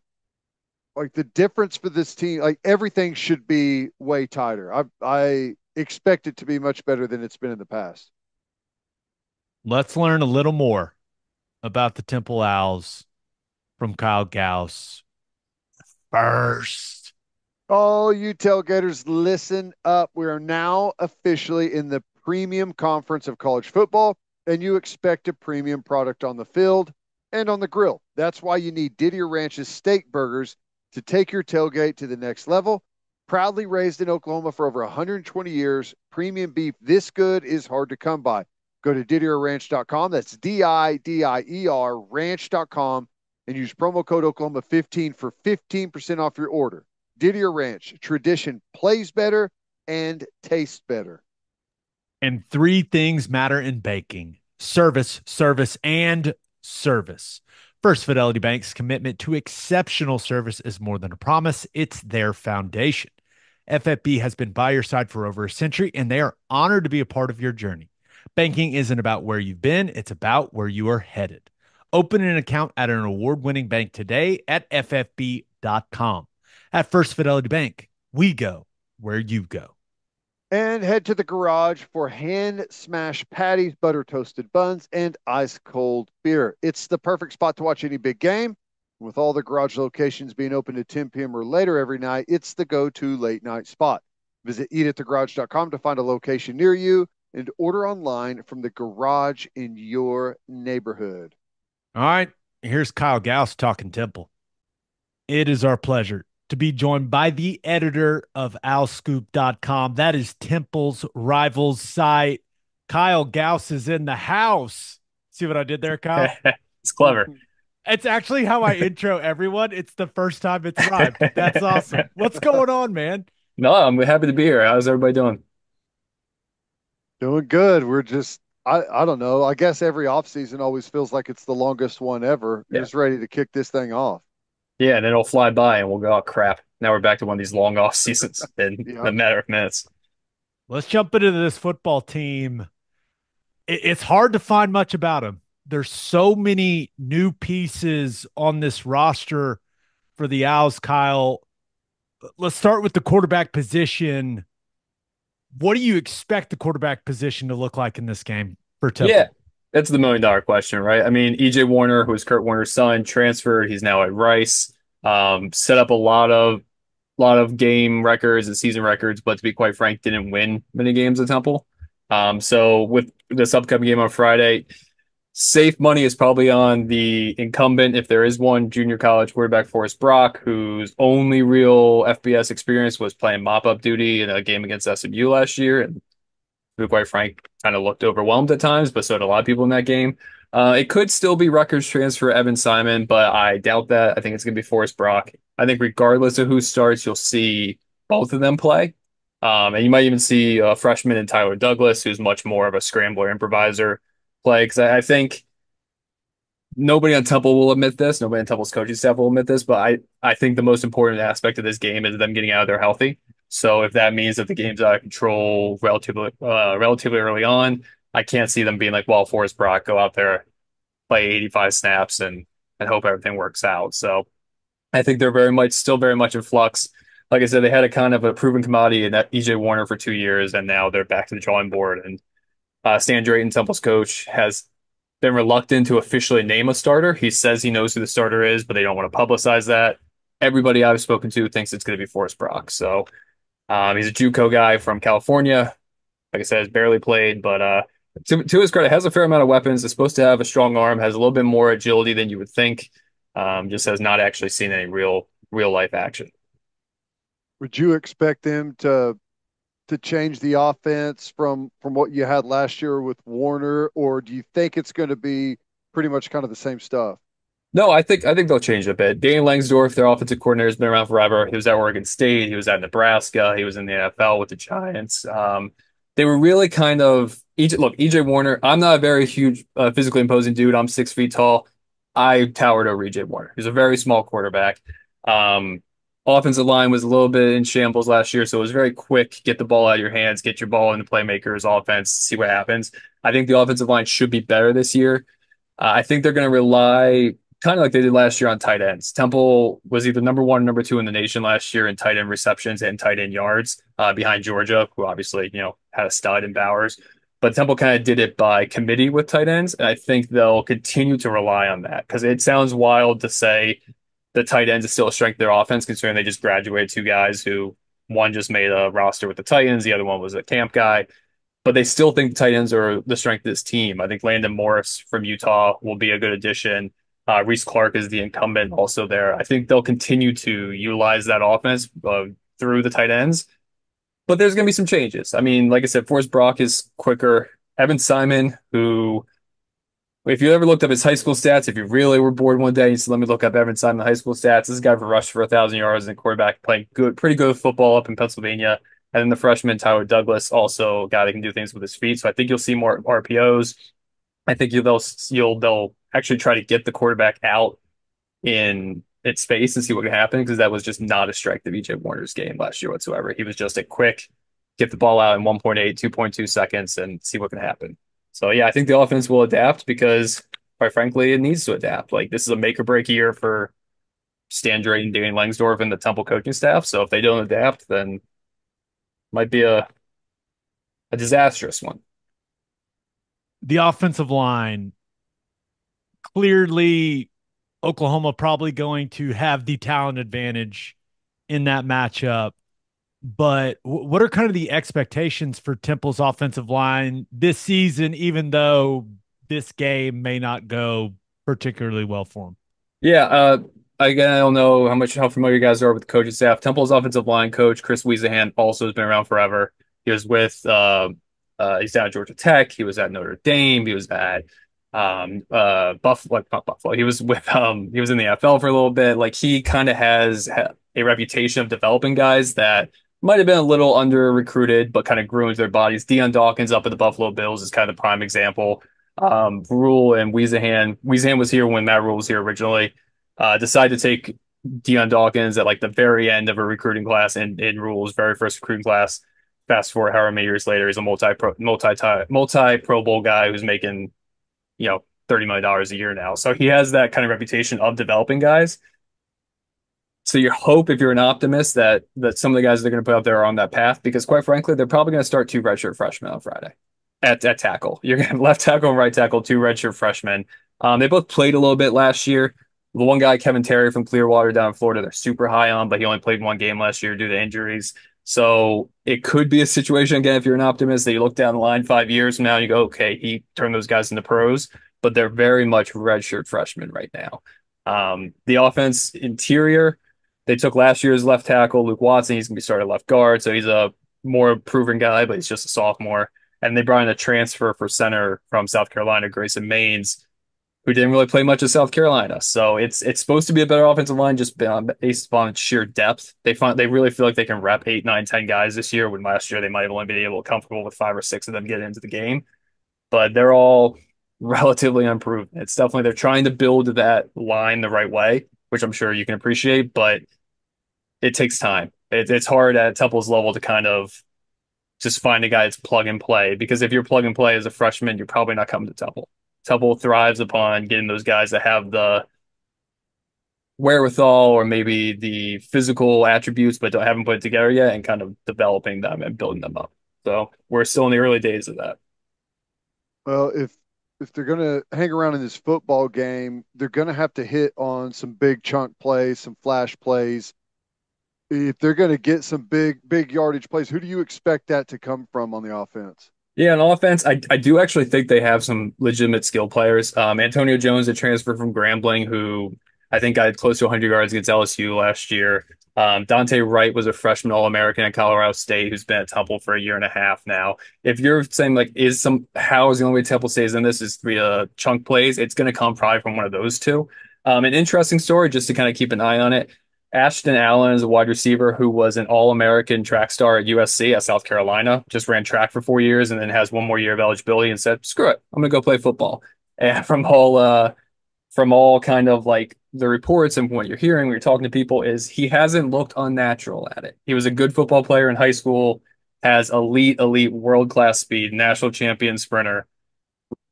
like the difference for this team, like everything should be way tighter. I expect it to be much better than it's been in the past. Let's learn a little more about the Temple Owls from Kyle Gauss first. Oh, you tailgaters, listen up. We are now officially in the premium conference of college football, and you expect a premium product on the field and on the grill. That's why you need Didier Ranch's steak burgers to take your tailgate to the next level. Proudly raised in Oklahoma for over 120 years, premium beef this good is hard to come by. Go to didierranch.com. That's DIDIER ranch.com and use promo code Oklahoma15 for 15% off your order. Didier Ranch, tradition plays better and tastes better. And three things matter in baking: service, service, and service. First Fidelity Bank's commitment to exceptional service is more than a promise, it's their foundation. FFB has been by your side for over a century, and they are honored to be a part of your journey. Banking isn't about where you've been, it's about where you are headed. Open an account at an award winning bank today at ffb.com. At First Fidelity Bank, we go where you go. And head to the garage for hand smashed patties, butter toasted buns, and ice cold beer. It's the perfect spot to watch any big game. With all the garage locations being open at 10 p.m. or later every night, it's the go to late night spot. Visit eatatthegarage.com to find a location near you and order online from the garage in your neighborhood. All right, here's Kyle Gauss talking Temple. It is our pleasure to be joined by the editor of owlscoop.com. That is Temple's rivals site. Kyle Gauss is in the house. See what I did there, Kyle? It's clever. It's actually how I intro everyone. It's the first time it's rhymed. That's awesome. What's going on, man? No, I'm happy to be here. How's everybody doing? Doing good. We're just I don't know. I guess every off season always feels like it's the longest one ever. Yeah. Just ready to kick this thing off. Yeah, and then it'll fly by and we'll go, oh crap. Now we're back to one of these long off seasons in Yeah. a matter of minutes. Let's jump into this football team. It's hard to find much about them. There's so many new pieces on this roster for the Owls, Kyle. Let's start with the quarterback position. What do you expect the quarterback position to look like in this game for Yeah, Temple? that's the $1 million question, right? I mean, EJ Warner, who is Kurt Warner's son, transferred. He's now at Rice. Set up a lot of game records and season records, but to be quite frank, didn't win many games at Temple. So with this upcoming game on Friday, safe money is probably on the incumbent, if there is one, junior college quarterback Forrest Brock, whose only real FBS experience was playing mop-up duty in a game against SMU last year. And to be quite frank, kind of looked overwhelmed at times, but so did a lot of people in that game. It could still be Rutgers transfer Evan Simon, but I doubt that. I think it's going to be Forrest Brock. I think regardless of who starts, you'll see both of them play. And you might even see a freshman in Tyler Douglas, who's much more of a scrambler improviser play. Because I think nobody on Temple will admit this. Nobody on Temple's coaching staff will admit this, but I think the most important aspect of this game is them getting out of there healthy. So if that means that the game's out of control relatively early on, I can't see them being like, well, Forrest Brock, go out there, play 85 snaps and hope everything works out. So I think they're very much in flux. Like I said, they had a kind of a proven commodity in that EJ Warner for 2 years, and now they're back to the drawing board. And Stan Drayton, Temple's coach, has been reluctant to officially name a starter. He says he knows who the starter is, but they don't want to publicize that. Everybody I've spoken to thinks it's going to be Forrest Brock. So he's a JUCO guy from California. Like I said, has barely played, but to his credit, has a fair amount of weapons. Is supposed to have a strong arm, has a little bit more agility than you would think. Just has not actually seen any real life action. Would you expect them to change the offense from what you had last year with Warner, or do you think it's going to be pretty much kind of the same stuff? No, I think they'll change it a bit. Danny Langsdorf, their offensive coordinator, has been around forever. He was at Oregon State. He was at Nebraska. He was in the NFL with the Giants. They were really kind of EJ Warner. I'm not a very huge physically imposing dude. I'm 6 feet tall. I towered over EJ Warner. He's a very small quarterback. Um, Offensive line was a little bit in shambles last year, so it was very quick. Get the ball out of your hands, get your ball in the playmakers' offense, see what happens. I think the offensive line should be better this year. I think they're going to rely kind of like they did last year on tight ends. Temple was either number one or number two in the nation last year in tight end receptions and tight end yards behind Georgia, who obviously, had a stud in Bowers. But Temple kind of did it by committee with tight ends. And I think they'll continue to rely on that because it sounds wild to say the tight ends is still a strength of their offense, considering they just graduated two guys who one just made a roster with the Titans, the other one was a camp guy, but they still think the tight ends are the strength of this team. I think Landon Morris from Utah will be a good addition. Reese Clark is the incumbent also there. I think they'll continue to utilize that offense through the tight ends, but there's going to be some changes. I mean, like I said, Forrest Brock is quicker. Evan Simon, who, if you ever looked up his high school stats, if you really were bored one day, you said, let me look up Evan Simon high school stats. This guy for rushed for 1,000 yards and quarterback playing pretty good football up in Pennsylvania. And then the freshman Tyler Douglas, also a guy that can do things with his feet. So I think you'll see more RPOs. I think they'll actually try to get the quarterback out in its space and see what can happen because that was just not a strength of EJ Warner's game last year whatsoever. He was just a quick get the ball out in 1.8, 2.2 seconds and see what can happen. So yeah, I think the offense will adapt because quite frankly, it needs to adapt. Like this is a make or break year for Stan Drayton, Danny Langsdorf, and the Temple coaching staff. So if they don't adapt, then it might be a disastrous one. The offensive line, clearly Oklahoma probably going to have the talent advantage in that matchup. But what are kind of the expectations for Temple's offensive line this season, even though this game may not go particularly well for them? Yeah, again, I don't know how familiar you guys are with the coaching staff. Temple's offensive line coach, Chris Wiesahan, also has been around forever. He was with he's down at Georgia Tech. He was at Notre Dame. He was at Buffalo, like not Buffalo. He was with he was in the NFL for a little bit. Like he kind of has a reputation of developing guys that might have been a little under recruited, but kind of grew into their bodies. Deion Dawkins up at the Buffalo Bills is kind of the prime example. Rule and Wiesahan. Wiesahan was here when Matt Rule was here originally. Decided to take Deion Dawkins at like the very end of a recruiting class in Rule's very first recruiting class. Fast forward however many years later, he's a multi Pro Bowl guy who's making, $30 million a year now. So he has that kind of reputation of developing guys. So you hope, if you're an optimist, that some of the guys they're going to put out there are on that path, because quite frankly, they're probably going to start two redshirt freshmen on Friday at tackle. You're going to have left tackle and right tackle, two redshirt freshmen. They both played a little bit last year. The one guy, Kevin Terry from Clearwater down in Florida, they're super high on, but he only played one game last year due to injuries. So it could be a situation, again, if you're an optimist, that you look down the line 5 years from now and you go, okay, he turned those guys into pros, but they're very much redshirt freshmen right now. The offense interior, they took last year's left tackle, Luke Watson. He's going to be starting left guard, so he's a more proven guy, but he's just a sophomore. And they brought in a transfer for center from South Carolina, Grayson Maines, who didn't really play much at South Carolina. So it's supposed to be a better offensive line just based upon sheer depth. They really feel like they can rep 8, 9, 10 guys this year, when last year they might have only been able to comfortable with 5 or 6 of them getting into the game. But they're all relatively unproven. It's definitely they're trying to build that line the right way, which I'm sure you can appreciate, but it takes time. It's hard at Temple's level to kind of just find a guy that's plug and play, because if you're plug and play as a freshman, you're probably not coming to Temple. Temple thrives upon getting those guys that have the wherewithal or maybe the physical attributes but haven't put it together yet, and kind of developing them and building them up. So we're still in the early days of that. Well, if they're going to hang around in this football game, they're going to have to hit on some big chunk plays, some flash plays. If they're going to get some big yardage plays, who do you expect that to come from on the offense? Yeah, on offense, I do actually think they have some legitimate skill players. Antonio Jones, a transfer from Grambling, who I think got close to 100 yards against LSU last year. Dante Wright was a freshman All-American at Colorado State who's been at Temple for a year and a half now. If you're saying like, how is the only way Temple stays in this is via chunk plays, it's going to come probably from one of those two. An interesting story, just to kind of keep an eye on it. Ashton Allen is a wide receiver who was an All-American track star at USC at South Carolina, just ran track for 4 years and then has one more year of eligibility and said, screw it, I'm going to go play football. And from all kind of like the reports and what you're hearing when you're talking to people, is he hasn't looked unnatural at it. He was a good football player in high school, has elite world-class speed, national champion sprinter,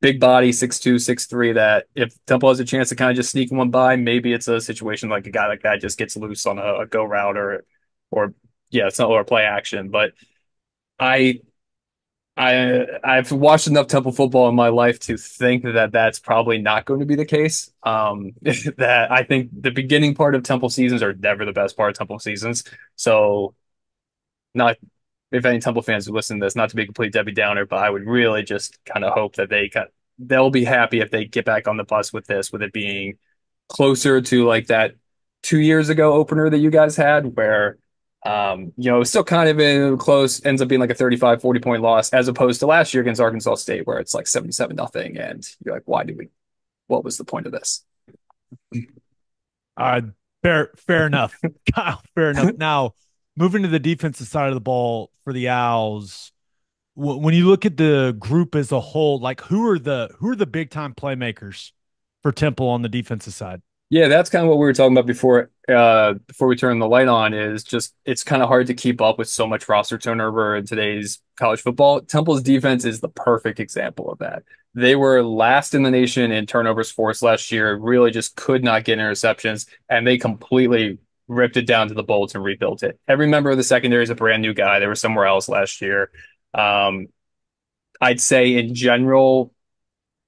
big body, 6'2", 6'3", that if Temple has a chance to kind of just sneak one by, maybe it's a situation like a guy like that just gets loose on a go route or yeah, it's not or play action. But I I've watched enough Temple football in my life to think that that's probably not going to be the case. That I think the beginning part of Temple seasons are never the best part of Temple seasons. So not if any Temple fans listen to this, not to be a complete Debbie Downer, but I would really just kind of hope that they'll be happy if they get back on the bus with this, with it being closer to like that 2 years ago opener that you guys had, where it was still kind of in close, ends up being like a 35, 40 point loss, as opposed to last year against Arkansas State, where it's like 77-0. And you're like, what was the point of this? Uh, fair enough, Kyle. Fair enough. Now, moving to the defensive side of the ball for the Owls, when you look at the group as a whole, like who are the big time playmakers for Temple on the defensive side? Yeah, that's kind of what we were talking about before we turned the light on, is just it's kind of hard to keep up with so much roster turnover in today's college football. Temple's defense is the perfect example of that. They were last in the nation in turnovers forced last year, really just could not get interceptions, and they completely ripped it down to the bolts and rebuilt it. Every member of the secondary is a brand new guy. They were somewhere else last year. Um, I'd say in general,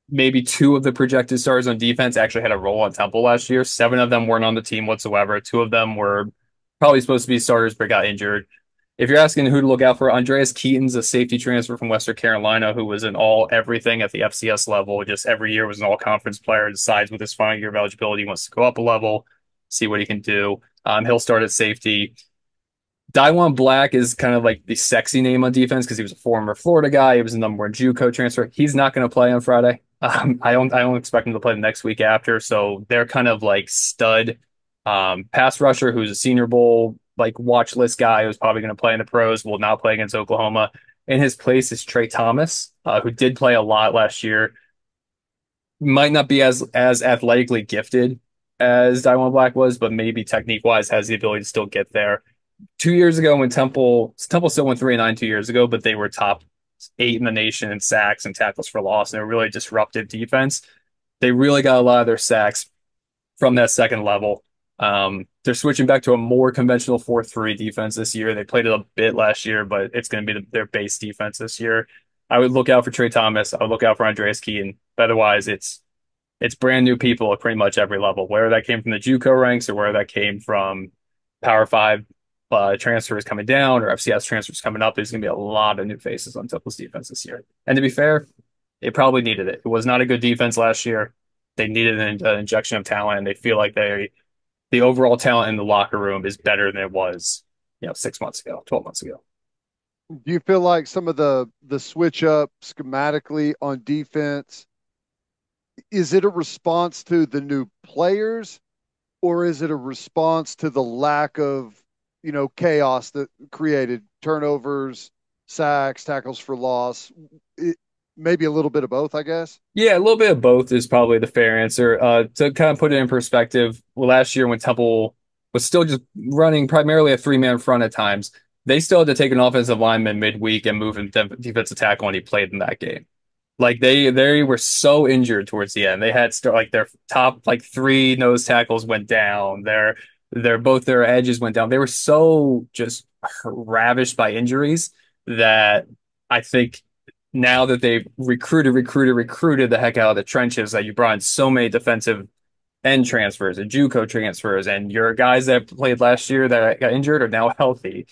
maybe two of the projected stars on defense actually had a role on Temple last year. 7 of them weren't on the team whatsoever. 2 of them were probably supposed to be starters but got injured. If you're asking who to look out for, Andreas Keaton's a safety transfer from Western Carolina who was an all everything at the FCS level. Just every year was an all conference player. Decides with his final year of eligibility he wants to go up a level. see what he can do. He'll start at safety. Daiwan Black is kind of like the sexy name on defense because he was a former Florida guy. He was a number one JUCO transfer. He's not going to play on Friday. I don't expect him to play the next week after. So they're kind of like stud pass rusher who's a Senior Bowl like watch list guy who's probably going to play in the pros. Will now play against Oklahoma. In his place is Trey Thomas, who did play a lot last year. Might not be as athletically gifted as Daiwan Black was, but maybe technique wise has the ability to still get there. 2 years ago when Temple still went 3-9 2 years ago, but they were top 8 in the nation in sacks and tackles for loss, and they're really disruptive defense. They really got a lot of their sacks from that second level. They're switching back to a more conventional 4-3 defense this year. They played it a bit last year, but it's going to be their base defense this year. I would look out for Trey Thomas. I would look out for Andreas Keaton. Otherwise, it's brand new people at pretty much every level, whether that came from the JUCO ranks or where that came from Power Five transfers coming down or FCS transfers coming up. There's going to be a lot of new faces on Temple's defense this year. And to be fair, they probably needed it. It was not a good defense last year. They needed an injection of talent, and they feel like the overall talent in the locker room is better than it was, 6 months ago, 12 months ago. Do you feel like some of the switch up schematically on defense, is it a response to the new players, or is it a response to the lack of, chaos that created turnovers, sacks, tackles for loss? Maybe a little bit of both, I guess. Yeah, a little bit of both is probably the fair answer. To kind of put it in perspective, last year when Temple was still just running primarily a three-man front at times, they still had to take an offensive lineman midweek and move him defensive tackle when he played in that game. Like they were so injured towards the end. They had like their top like three nose tackles went down. Their edges went down. They were so just ravished by injuries that I think now that they've recruited the heck out of the trenches, that you brought in so many defensive end transfers and JUCO transfers, and your guys that played last year that got injured are now healthy.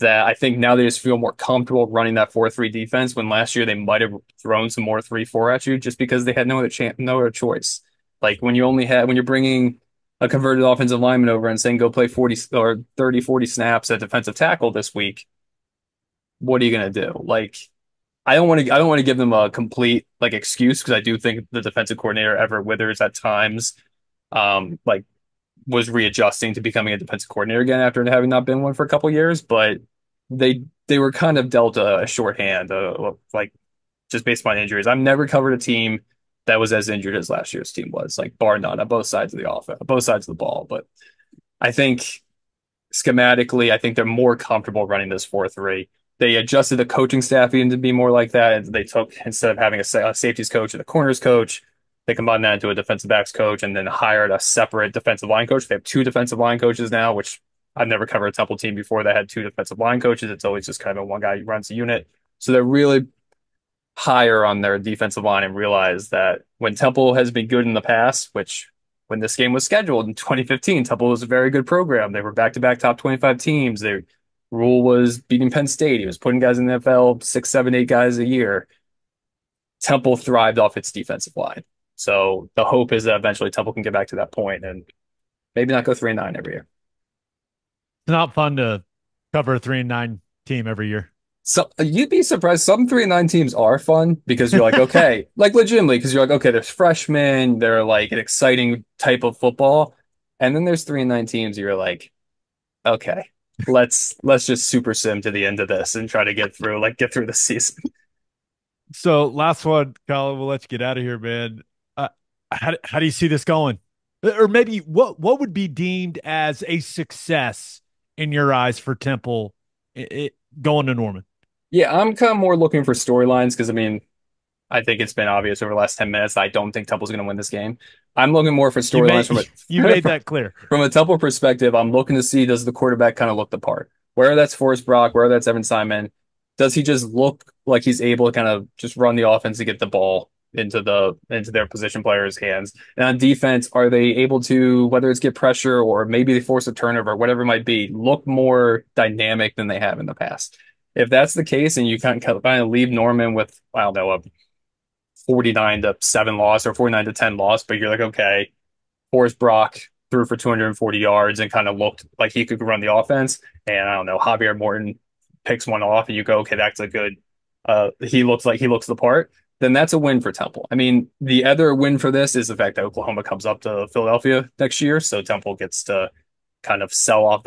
That I think now they just feel more comfortable running that 4-3 defense when last year they might have thrown some more 3-4 at you just because they had no other choice. Like when you're bringing a converted offensive lineman over and saying go play 40 or 30, 40 snaps at defensive tackle this week, what are you going to do? Like I don't want to give them a complete like excuse because I do think the defensive coordinator Everett Withers at times like was readjusting to becoming a defensive coordinator again after having not been one for a couple years, but they were kind of dealt a shorthand, like just based on injuries. I've never covered a team that was as injured as last year's team was, like bar none on both sides of the offense, both sides of the ball. But I think schematically, I think they're more comfortable running this 4-3. They adjusted the coaching staff even to be more like that. And they took, instead of having a safeties coach and a corners coach, they combined that into a defensive backs coach and then hired a separate defensive line coach. They have two defensive line coaches now, which I've never covered a Temple team before that had two defensive line coaches. It's always just kind of one guy who runs the unit. So they're really higher on their defensive line and realize that when Temple has been good in the past, which when this game was scheduled in 2015, Temple was a very good program. They were back-to-back top 25 teams. Their rule was beating Penn State. He was putting guys in the NFL, 6, 7, 8 guys a year. Temple thrived off its defensive line. So the hope is that eventually Temple can get back to that point and maybe not go 3-9 every year. It's not fun to cover a 3-9 team every year. So you'd be surprised. Some 3-9 teams are fun because you're like, okay, like legitimately, because you're like, okay, there's freshmen, they're like an exciting type of football. And then there's 3-9 teams, you're like, okay, let's just super sim to the end of this and try to get through the season. So last one, Colin, we'll let you get out of here, man. How do you see this going? Or maybe what would be deemed as a success in your eyes for Temple going to Norman? Yeah, I'm kind of more looking for storylines because I think it's been obvious over the last 10 minutes that I don't think Temple's going to win this game. I'm looking more for storylines you made that clear. From a Temple perspective, I'm looking to see, does the quarterback kind of look the part? Whether that's Forrest Brock, whether that's Evan Simon, does he just look like he's able to kind of just run the offense to get the ball into their position players' hands? And on defense, are they able to, whether it's get pressure or maybe they force a turnover, whatever it might be, look more dynamic than they have in the past? If that's the case, and you kind of leave Norman with, I don't know, a 49-7 loss or 49-10 loss, but you're like, okay, Forrest Brock, threw for 240 yards and kind of looked like he could run the offense. And I don't know, Javier Morton picks one off, and you go, okay, that's a good. He looks the part. Then that's a win for Temple. I mean, the other win for this is the fact that Oklahoma comes up to Philadelphia next year, so Temple gets to kind of sell off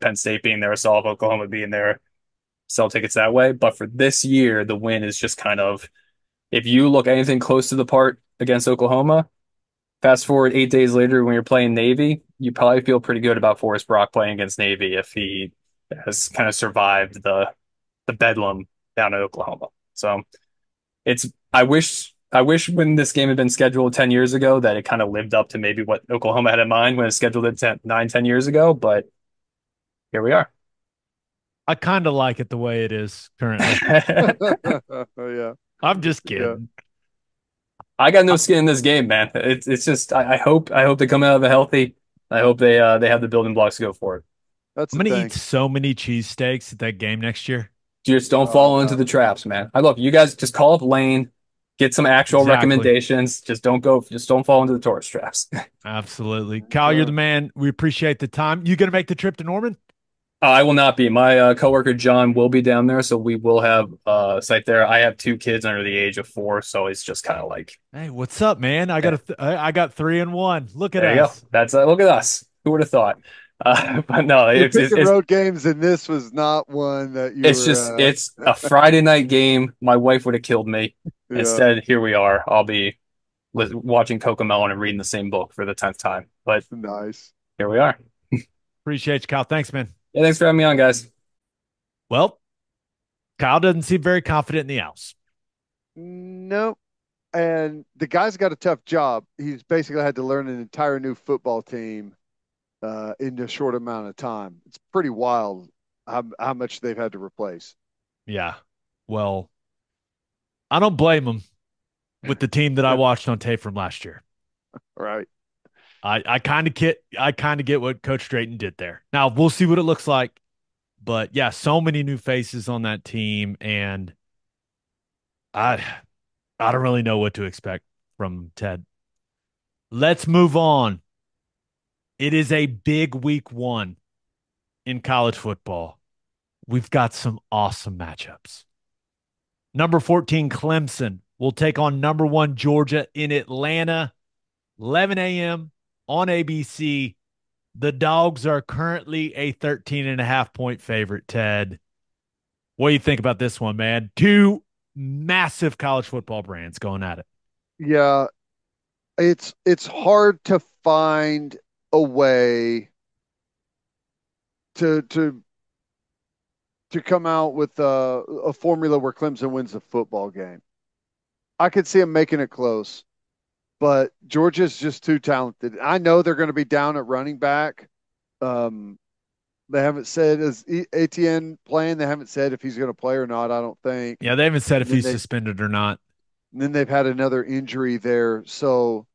Penn State being there, sell off Oklahoma being there, sell tickets that way. But for this year, the win is just kind of if you look anything close to the part against Oklahoma, fast forward 8 days later when you're playing Navy, you probably feel pretty good about Forrest Brock playing against Navy if he has kind of survived the bedlam down in Oklahoma. So it's I wish when this game had been scheduled 10 years ago that it kind of lived up to maybe what Oklahoma had in mind when it scheduled it 10 years ago, but here we are. I kind of like it the way it is currently. Yeah. I'm just Yeah. kidding. I got no skin in this game, man. It's just I hope they come out of it healthy. I hope they have the building blocks to go for it. That's I'm the gonna eat thing. so many cheesesteaks at that game next year. Just don't Oh fall into no. the traps, man. I look, you guys just call up Lane, get some actual Exactly. recommendations. Just don't fall into the tourist traps. Absolutely. That's Kyle, you're the right. man. We appreciate the time. You gonna make the trip to Norman? I will not be. My coworker John will be down there, so we will have a site there. I have two kids under the age of 4, so it's just kind of like, Hey, what's up, man? eh, I got 3-1. Look at there you go. us. That's look at us. Who would have thought? But no, You're picking road games, and this was not one that you were. it's a Friday night game. My wife would have killed me. Yeah, Instead, here we are. I'll be watching Cocomelon and reading the same book for the 10th time. But nice. here we are. Appreciate you, Kyle. Thanks, man. Yeah, thanks for having me on, guys. Well, Kyle doesn't seem very confident in the Owls. Nope. And the guy's got a tough job. He's basically had to learn an entire new football team in a short amount of time. It's pretty wild how much they've had to replace. Yeah. Well, I don't blame him with the team that I watched on tape from last year. Right. I kind of get what Coach Drayton did there. Now we'll see what it looks like. But yeah, so many new faces on that team, and I I don't really know what to expect from Ted. Let's move on. It is a big week 1 in college football. We've got some awesome matchups. Number 14, Clemson will take on number 1, Georgia in Atlanta, 11 a.m. on ABC. The Dogs are currently a 13.5 point favorite, Ted. What do you think about this one, man? Two massive college football brands going at it. Yeah, it's hard to find a way to come out with a formula where Clemson wins the football game. I could see them making it close, but Georgia's just too talented. I know they're going to be down at running back. Um, they haven't said is ATN playing. They haven't said if he's going to play or not. I don't think. Yeah, they haven't said And if then he's they suspended or not. and then they've had another injury there, so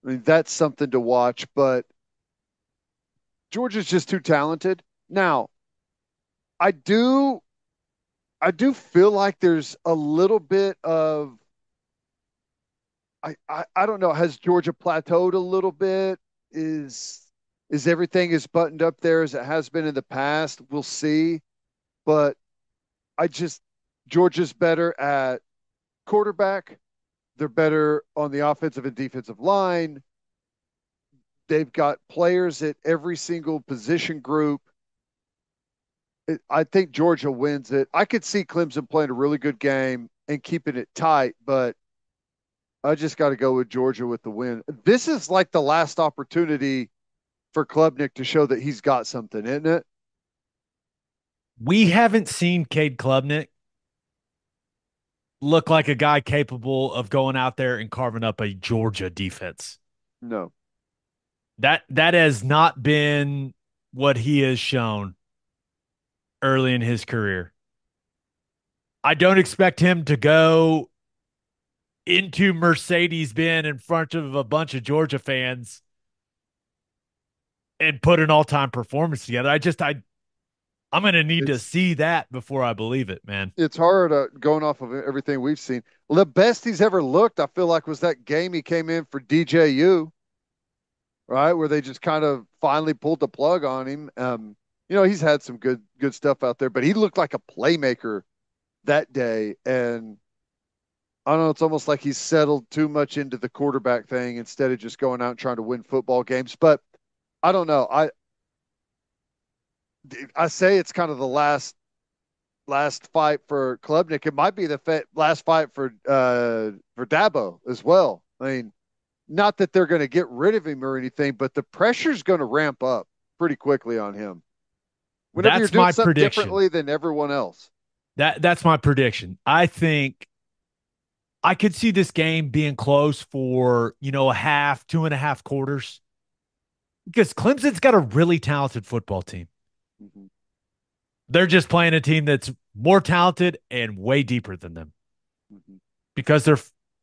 I mean that's something to watch. But Georgia's just too talented. Now, I do I do feel like there's a little bit of I don't know. Has Georgia plateaued a little bit? Is everything as buttoned up there as it has been in the past? We'll see. But I just Georgia's better at quarterback. They're better on the offensive and defensive line. They've got players at every single position group. I think Georgia wins it. I could see Clemson playing a really good game and keeping it tight, but I just got to go with Georgia with the win. This is like the last opportunity for Klubnik to show that he's got something, isn't it? We haven't seen Cade Klubnik look like a guy capable of going out there and carving up a Georgia defense. No. That has not been what he has shown early in his career. I don't expect him to go into Mercedes-Benz in front of a bunch of Georgia fans and put an all-time performance together. I'm going to need to It's see that before I believe it, man. it's hard going off of everything we've seen. The best he's ever looked, I feel like, was that game he came in for DJU, right? Where they just kind of finally pulled the plug on him. He's had some good stuff out there, but he looked like a playmaker that day. And I don't know, it's almost like he's settled too much into the quarterback thing instead of just going out and trying to win football games. But I don't know. I say it's kind of the last fight for Klubnik. It might be the last fight for Dabo as well. I mean, not that they're going to get rid of him or anything, but the pressure's going to ramp up pretty quickly on him. Whenever you're That's doing my something prediction. differently than everyone else. That's my prediction. I think I could see this game being close for, a half, 2.5 quarters, because Clemson's got a really talented football team. Mm-hmm. They're just playing a team that's more talented and way deeper than them Mm-hmm. because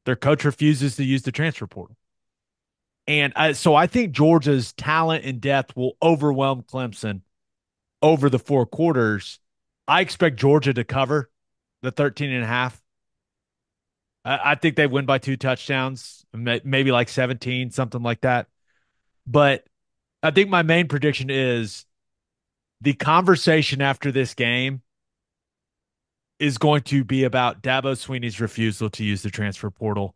their coach refuses to use the transfer portal. And so I think Georgia's talent and depth will overwhelm Clemson over the 4 quarters. I expect Georgia to cover the 13 and a half. I think they win by 2 touchdowns, maybe like 17, something like that. But I think my main prediction is the conversation after this game is going to be about Dabo Swinney's refusal to use the transfer portal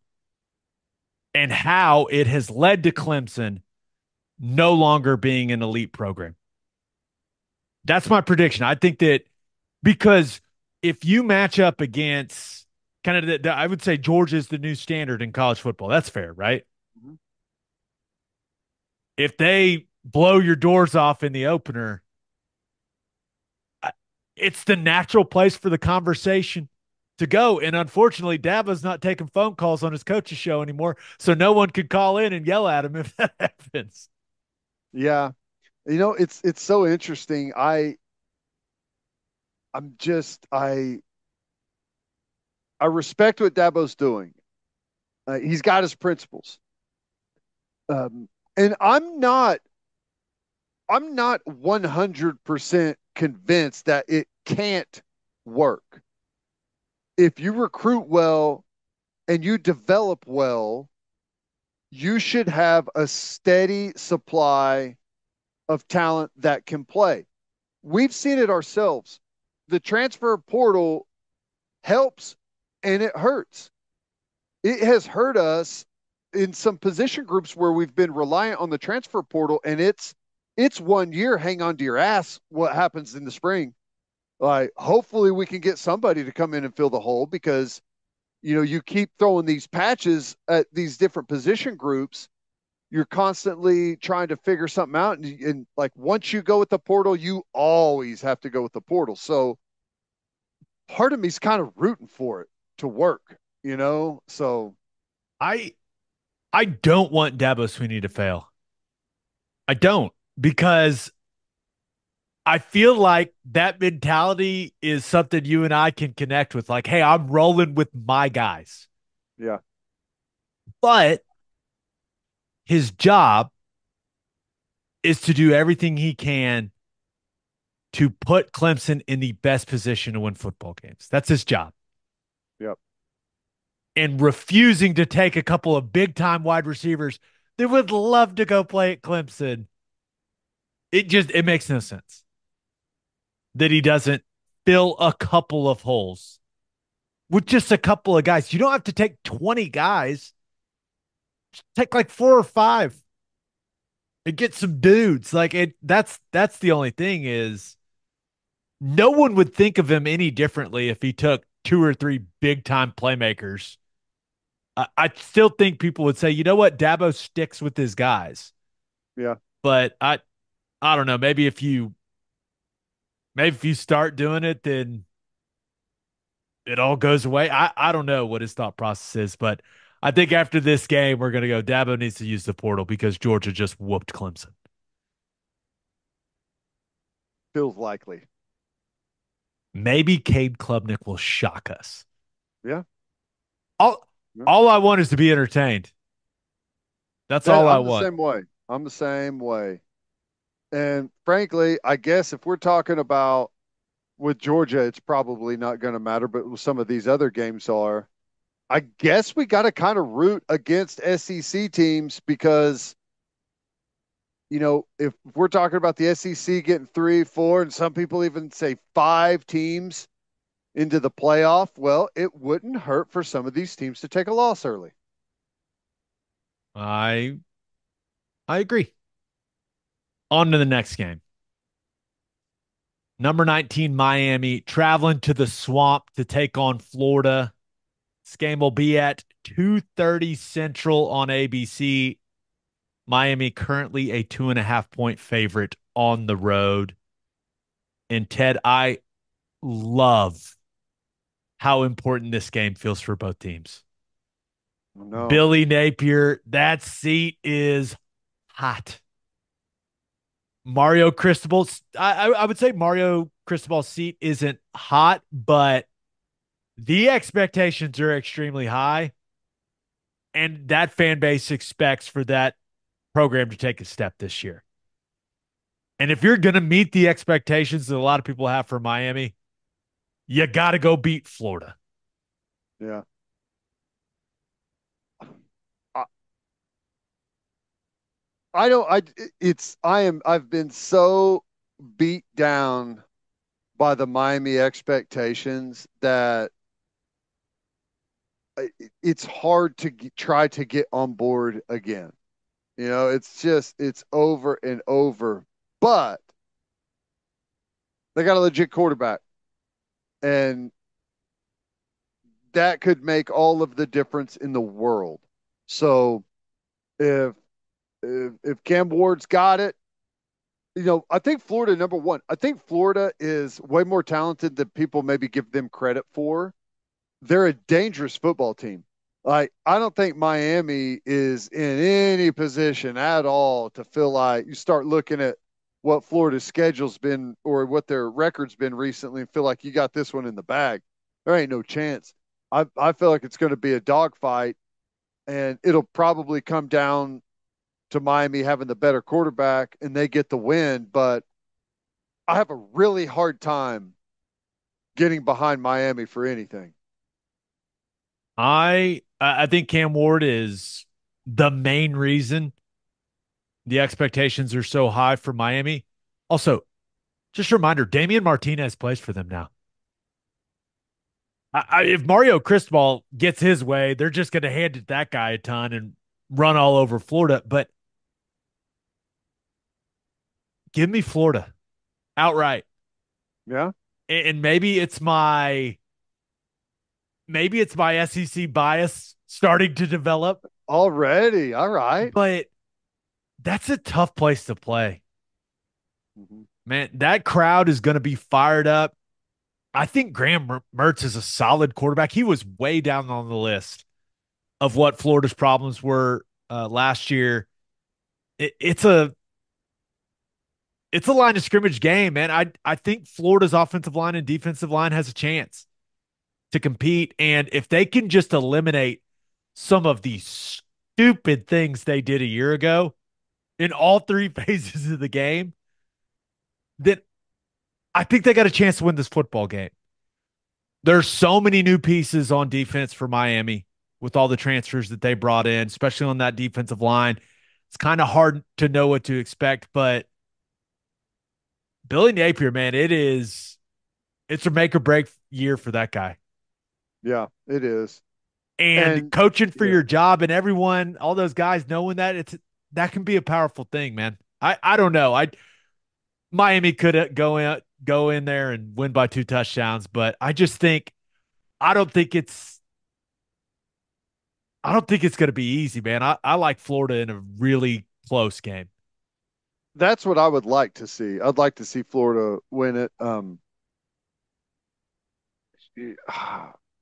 and how it has led to Clemson no longer being an elite program. That's my prediction. I think that because if you match up against kind of I would say Georgia is the new standard in college football. That's fair, right? Mm-hmm. If they blow your doors off in the opener, it's the natural place for the conversation to go. And unfortunately, Dabo's not taking phone calls on his coach's show anymore. So no one could call in and yell at him if that happens. Yeah. It's so interesting. I'm just I respect what Dabo's doing. He's got his principles. And I'm not 100% convinced that it can't work. If you recruit well and you develop well, you should have a steady supply of talent that can play. We've seen it ourselves. The transfer portal helps and it hurts. It has hurt us in some position groups where we've been reliant on the transfer portal, and it's 1 year, hang on to your ass what happens in the spring. Like, hopefully we can get somebody to come in and fill the hole, because you keep throwing these patches at these different position groups. You're constantly trying to figure something out, and like, once you go with the portal, you always have to go with the portal. So part of me's kind of rooting for it to work. So I I don't want Dabo Swinney to fail. I don't, because I feel like that mentality is something you and I can connect with. Like, hey, I'm rolling with my guys. yeah. But his job is to do everything he can to put Clemson in the best position to win football games. That's his job. Yep. And refusing to take a couple of big time wide receivers that would love to go play at Clemson, it makes no sense that he doesn't fill a couple of holes with just a couple of guys. You don't have to take 20 guys. Just take like 4 or 5 and get some dudes. Like, that's the only thing is no one would think of him any differently if he took 2 or 3 big time playmakers. I still think people would say, you know what, Dabo sticks with his guys. Yeah. But I don't know. Maybe if you start doing it, then it all goes away. I don't know what his thought process is, but I think after this game, we're gonna go. Dabo needs to use the portal because Georgia just whooped Clemson. Feels likely. Maybe Cade Klubnik will shock us. Yeah. All Yeah. all I want is to be entertained. That's That all I I'm the want. same way. I'm the same way. And frankly, I guess if we're talking about with Georgia, it's probably not going to matter, but some of these other games are. I guess we got to kind of root against SEC teams because if we're talking about the SEC getting three, four, and some people even say five teams into the playoff, well, it wouldn't hurt for some of these teams to take a loss early. I I agree. On to the next game. Number 19, Miami, traveling to the swamp to take on Florida. This game will be at 2:30 Central on ABC. Miami currently a 2.5 point favorite on the road. And Ted, I love how important this game feels for both teams. No. Billy Napier, that seat is hot. Mario Cristobal, I would say Mario Cristobal's seat isn't hot, but the expectations are extremely high. And that fan base expects for that program to take a step this year. And if you're going to meet the expectations that a lot of people have for Miami, you got to go beat Florida. Yeah. I, I don't, I've been so beat down by the Miami expectations that it's hard to try to get on board again. It's over and over. But they got a legit quarterback, and that could make all of the difference in the world. So if if Cam Ward's got it, I think Florida, number one, I think Florida is way more talented than people maybe give them credit for. They're a dangerous football team. Like, I don't think Miami is in any position at all to feel like you start looking at what Florida's schedule's been or what their record's been recently and feel like you got this one in the bag. There ain't no chance. I feel like it's going to be a dogfight, and it'll probably come down to Miami having the better quarterback and they get the win. But I have a really hard time getting behind Miami for anything. I think Cam Ward is the main reason the expectations are so high for Miami. Also, just a reminder, Damian Martinez plays for them now. If Mario Cristobal gets his way, they're just going to hand it that guy a ton and run all over Florida. But give me Florida outright. Yeah. And maybe it's my SEC bias starting to develop, Already. All right. but that's a tough place to play. Mm-hmm. Man, that crowd is going to be fired up. I think Graham Mertz is a solid quarterback. He was way down on the list of what Florida's problems were last year. It's a line of scrimmage game, man. I think Florida's offensive line and defensive line has a chance to compete, and if they can just eliminate some of the stupid things they did a year ago in all three phases of the game, then I think they got a chance to win this football game. There's so many new pieces on defense for Miami with all the transfers that they brought in, especially on that defensive line. It's kind of hard to know what to expect, but Billy Napier, man, it's a make or break year for that guy. Yeah, it is. And And coaching for yeah, your job and everyone, all those guys knowing that can be a powerful thing, man. I don't know. Miami could go in there and win by 2 touchdowns, but I don't think it's I don't think it's going to be easy, man. I like Florida in a really close game. that's what I would like to see. I'd like to see Florida win it.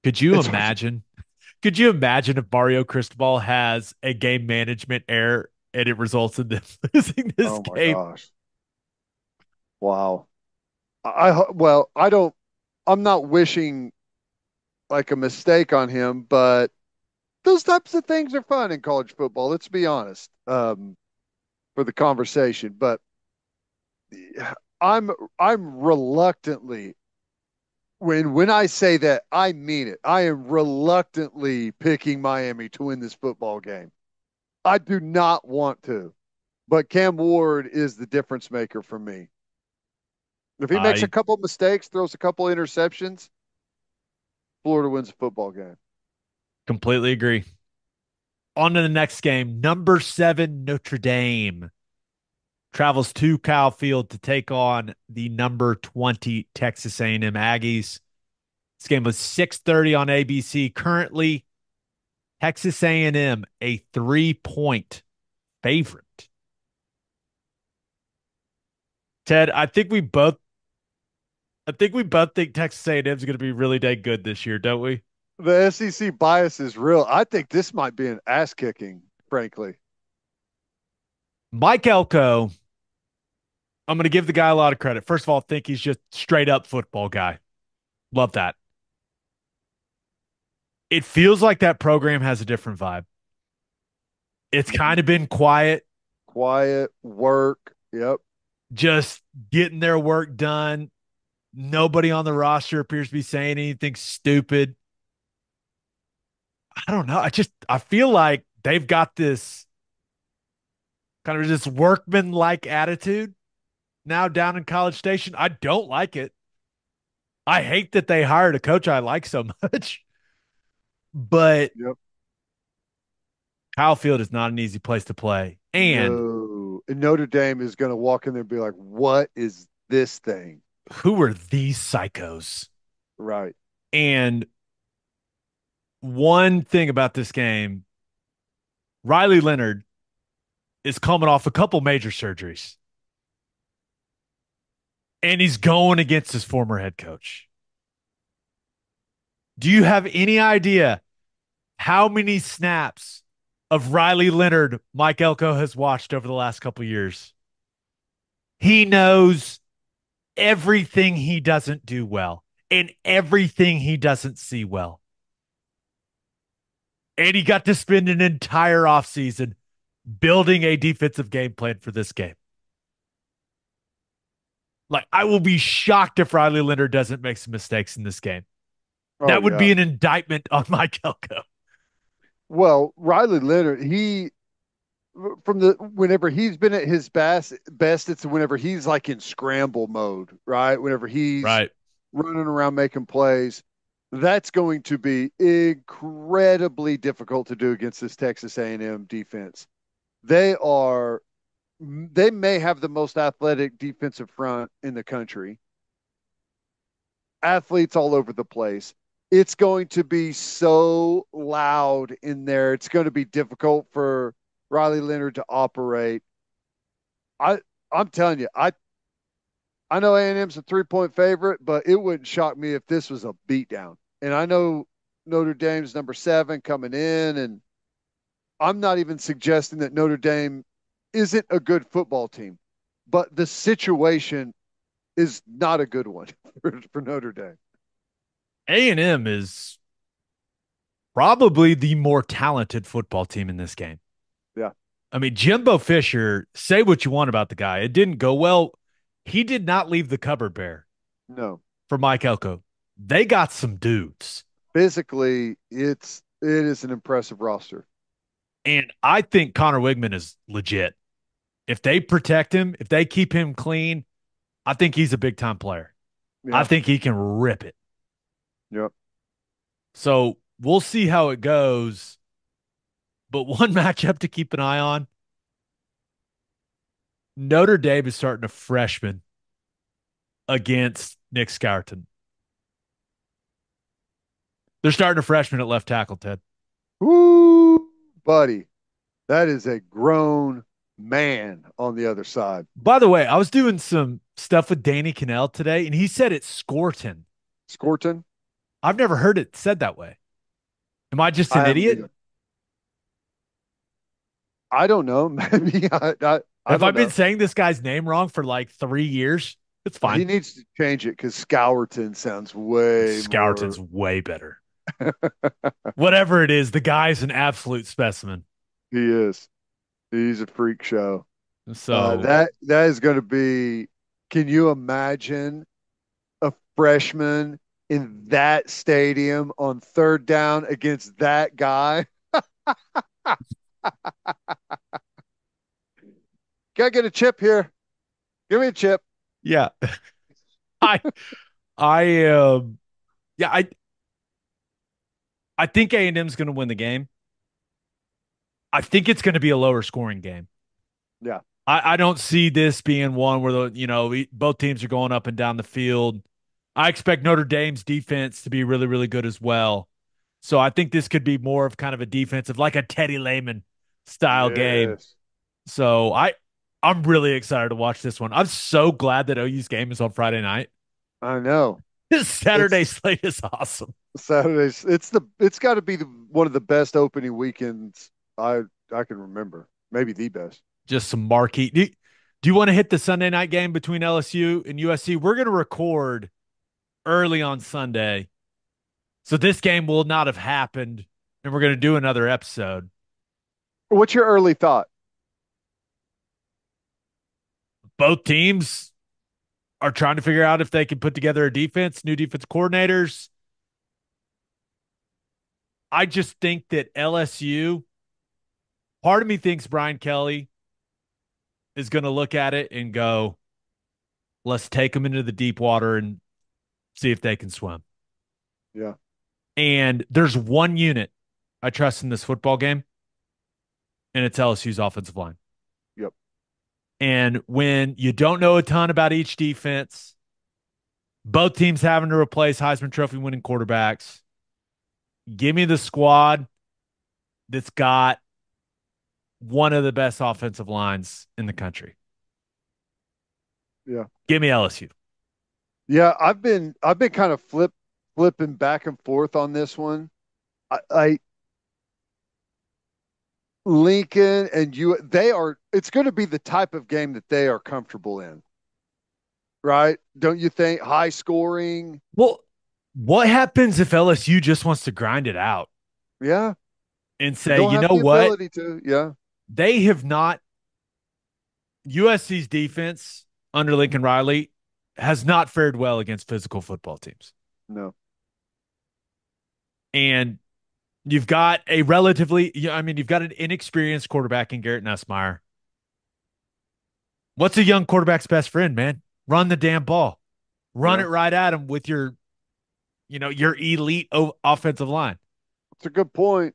Could you It's hard. imagine? Could you imagine if Mario Cristobal has a game management error and it results in them losing this Oh my game? gosh. Wow. Well, I'm not wishing like a mistake on him, but those types of things are fun in college football. Let's be honest, for the conversation. But I'm I'm reluctantly when I say that, I mean it. I am reluctantly picking Miami to win this football game. I do not want to. But Cam Ward is the difference maker for me. If he makes a I couple mistakes, throws a couple interceptions, Florida wins a football game. completely agree. On to the next game. Number 7 Notre Dame travels to Kyle Field to take on the number 20 Texas A&M Aggies. This game was 6:30 on ABC. Currently, Texas A&M a 3-point favorite. Ted, I think we both think Texas A&M is going to be really dang good this year, don't we? The SEC bias is real. I think this might be an ass kicking, frankly. Mike Elko, I'm going to give the guy a lot of credit. First of all, I think he's just straight up football guy. Love that. It feels like that program has a different vibe. It's kind of been quiet, Quiet work. Yep. just getting their work done. Nobody on the roster appears to be saying anything stupid. I don't know. I feel like they've got this kind of this workman like attitude now down in College Station. I don't like it. I hate that they hired a coach I like so much, but Yep. Kyle Field is not an easy place to play. And No. And Notre Dame is going to walk in there and be like, what is this thing? who are these psychos? Right. And one thing about this game, Riley Leonard is coming off a couple major surgeries, and he's going against his former head coach. Do you have any idea how many snaps of Riley Leonard Mike Elko has watched over the last couple years? He knows everything he doesn't do well and everything he doesn't see well. And he got to spend an entire offseason building a defensive game plan for this game. Like, I will be shocked if Riley Leonard doesn't make some mistakes in this game. Oh, That would yeah. be an indictment on Mike Elko. Well, Riley Leonard, from the whenever he's been at his best, it's whenever he's like in scramble mode, right? Whenever he's Right. running around making plays, that's going to be incredibly difficult to do against this Texas A&M defense. They are they may have the most athletic defensive front in the country. Athletes all over the place. It's going to be so loud in there. It's going to be difficult for Riley Leonard to operate. I I'm telling you, I know A&M's a 3-point favorite, but it wouldn't shock me if this was a beatdown. And I know Notre Dame's number 7 coming in, and I'm not even suggesting that Notre Dame isn't a good football team, but the situation is not a good one for Notre Dame. A&M is probably the more talented football team in this game. Yeah. I mean, Jimbo Fisher, say what you want about the guy. It didn't go well. He did not leave the cupboard bare No. for Mike Elko. They got some dudes. Physically, it is an impressive roster. And I think Connor Wigman is legit. If they protect him, if they keep him clean, I think he's a big time player. I Yeah. think he can rip it. Yep. So we'll see how it goes. But one matchup to keep an eye on, Notre Dame is starting a freshman against Nick Scourton. They're starting a freshman at left tackle, Ted. Woo, buddy. That is a grown man on the other side. By the way, I was doing some stuff with Danny Cannell today, and he said it's Scorton. Scorton? I've never heard it said that way. Am I just I an haven't idiot? either. I don't know. Maybe I Have I don't been know. saying this guy's name wrong for like 3 years? It's He fine. needs to change it because Scourton sounds way Scourton's more. way better. Whatever it is, the guy's an absolute specimen. He is. He's a freak show. So That is going to be. Can you imagine a freshman in that stadium on third down against that guy? Gotta get a chip here. Give me a chip. Yeah. I I yeah, I think A&M's going to win the game. I think it's going to be a lower scoring game. Yeah. I don't see this being one where both teams are going up and down the field. I expect Notre Dame's defense to be really, really good as well. So I think this could be more of kind of a defensive, like a Teddy Lehman style game. Yes. So I'm really excited to watch this one. I'm so glad that OU's game is on Friday night. I know. This Saturday It's slate is awesome. Saturdays. It's got to be one of the best opening weekends I can remember. Maybe the best. Just some marquee. Do you want to hit the Sunday night game between LSU and USC? We're going to record early on Sunday. So this game will not have happened, and we're going to do another episode. What's your early thought? Both teams are trying to figure out if they can put together a defense, new defense coordinators. I just think that LSU, part of me thinks Brian Kelly is going to look at it and go, let's take them into the deep water and see if they can swim. Yeah. And there's one unit I trust in this football game, and it's LSU's offensive line. Yep. And when you don't know a ton about each defense, both teams having to replace Heisman Trophy winning quarterbacks, give me the squad that's got one of the best offensive lines in the country. Yeah. Give me LSU. Yeah, I've been kind of flipping back and forth on this one. I Lincoln and you they are it's going to be the type of game that they are comfortable in, right? Don't you think? High scoring. Well, what happens if LSU just wants to grind it out Yeah. and say, Don't you have know the what? ability to. Yeah. They have not, USC's defense under Lincoln Riley has not fared well against physical football teams. No. And you've got a relatively, I mean, you've got an inexperienced quarterback in Garrett Nussmeier. What's a young quarterback's best friend, man? Run the damn ball. Run Yeah. it right at him with your elite offensive line. It's a good point.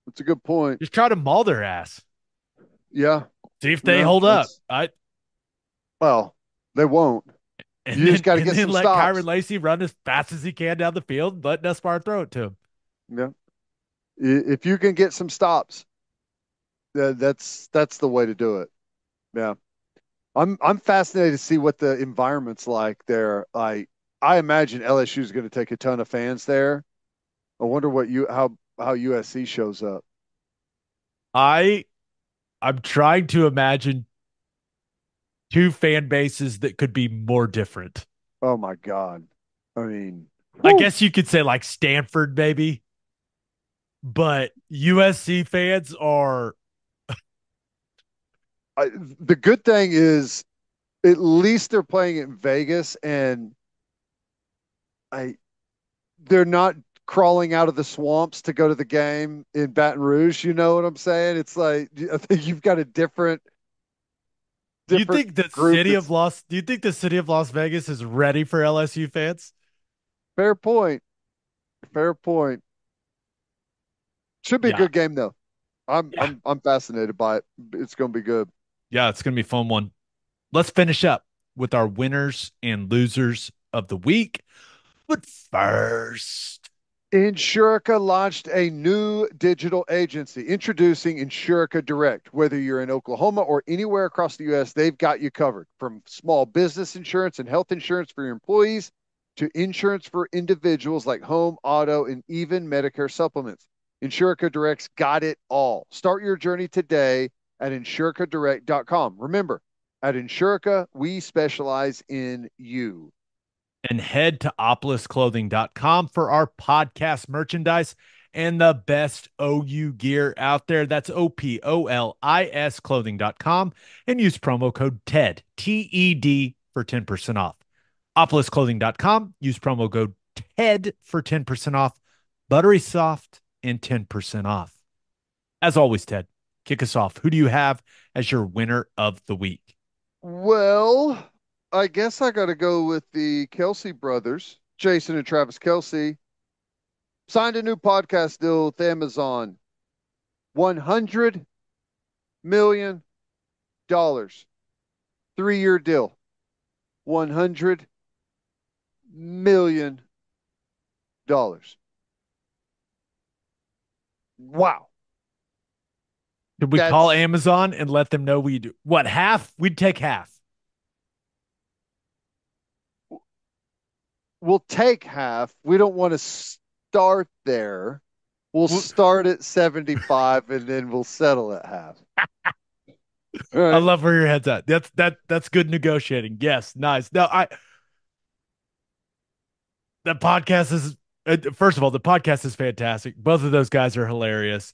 It's a good point. Just try to maul their ass. Yeah. See if they Yeah. hold up. That's well, they won't. And You just then got to and get then some let Kyron stops. Lacey run as fast as he can down the field, let Nussmeier throw it to him. Yeah. If you can get some stops, that's the way to do it. Yeah. I'm fascinated to see what the environment's like there. I imagine LSU is going to take a ton of fans there. I wonder what you how USC shows up. I I'm trying to imagine two fan bases that could be more different. Oh my God. I mean, I whew. guess you could say like Stanford, maybe, but USC fans are The good thing is at least they're playing in Vegas and I they're not crawling out of the swamps to go to the game in Baton Rouge. You know what I'm saying? It's like I think you've got a different group that's Do you think the city of Las Vegas is ready for LSU fans? fair point. Fair point. Should be a Yeah. good game though. I'm Yeah. I'm I'm fascinated by it. It's going to be good. Yeah, it's going to be a fun one. Let's finish up with our winners and losers of the week. But first, Insurica launched a new digital agency introducing Insurica Direct. Whether you're in Oklahoma or anywhere across the U.S., they've got you covered. From small business insurance and health insurance for your employees to insurance for individuals like home, auto, and even Medicare supplements. Insurica Direct's got it all. Start your journey today at insuricadirect.com. Remember, at Insurica, we specialize in you. and head to opolisclothing.com for our podcast merchandise and the best OU gear out there. That's OPOLIS clothing.com and use promo code TED, TED for 10% off. Opolisclothing.com, use promo code TED for 10% off. Buttery soft and 10% off. As always, Ted, Kick us off. Who do you have as your winner of the week? Well, I guess I got to go with the Kelce brothers, Jason and Travis Kelce. Signed a new podcast deal with Amazon. $100 million. 3-year deal. $100 million. Wow. Could we call That's Amazon and let them know we do what half? We'd take half. We'll take half. We don't want to start there. We'll start at 75 and then we'll settle at half. All I right. love where your head's at. That's good negotiating. Yes, nice. No, I the podcast is first of all, the podcast is fantastic. Both of those guys are hilarious.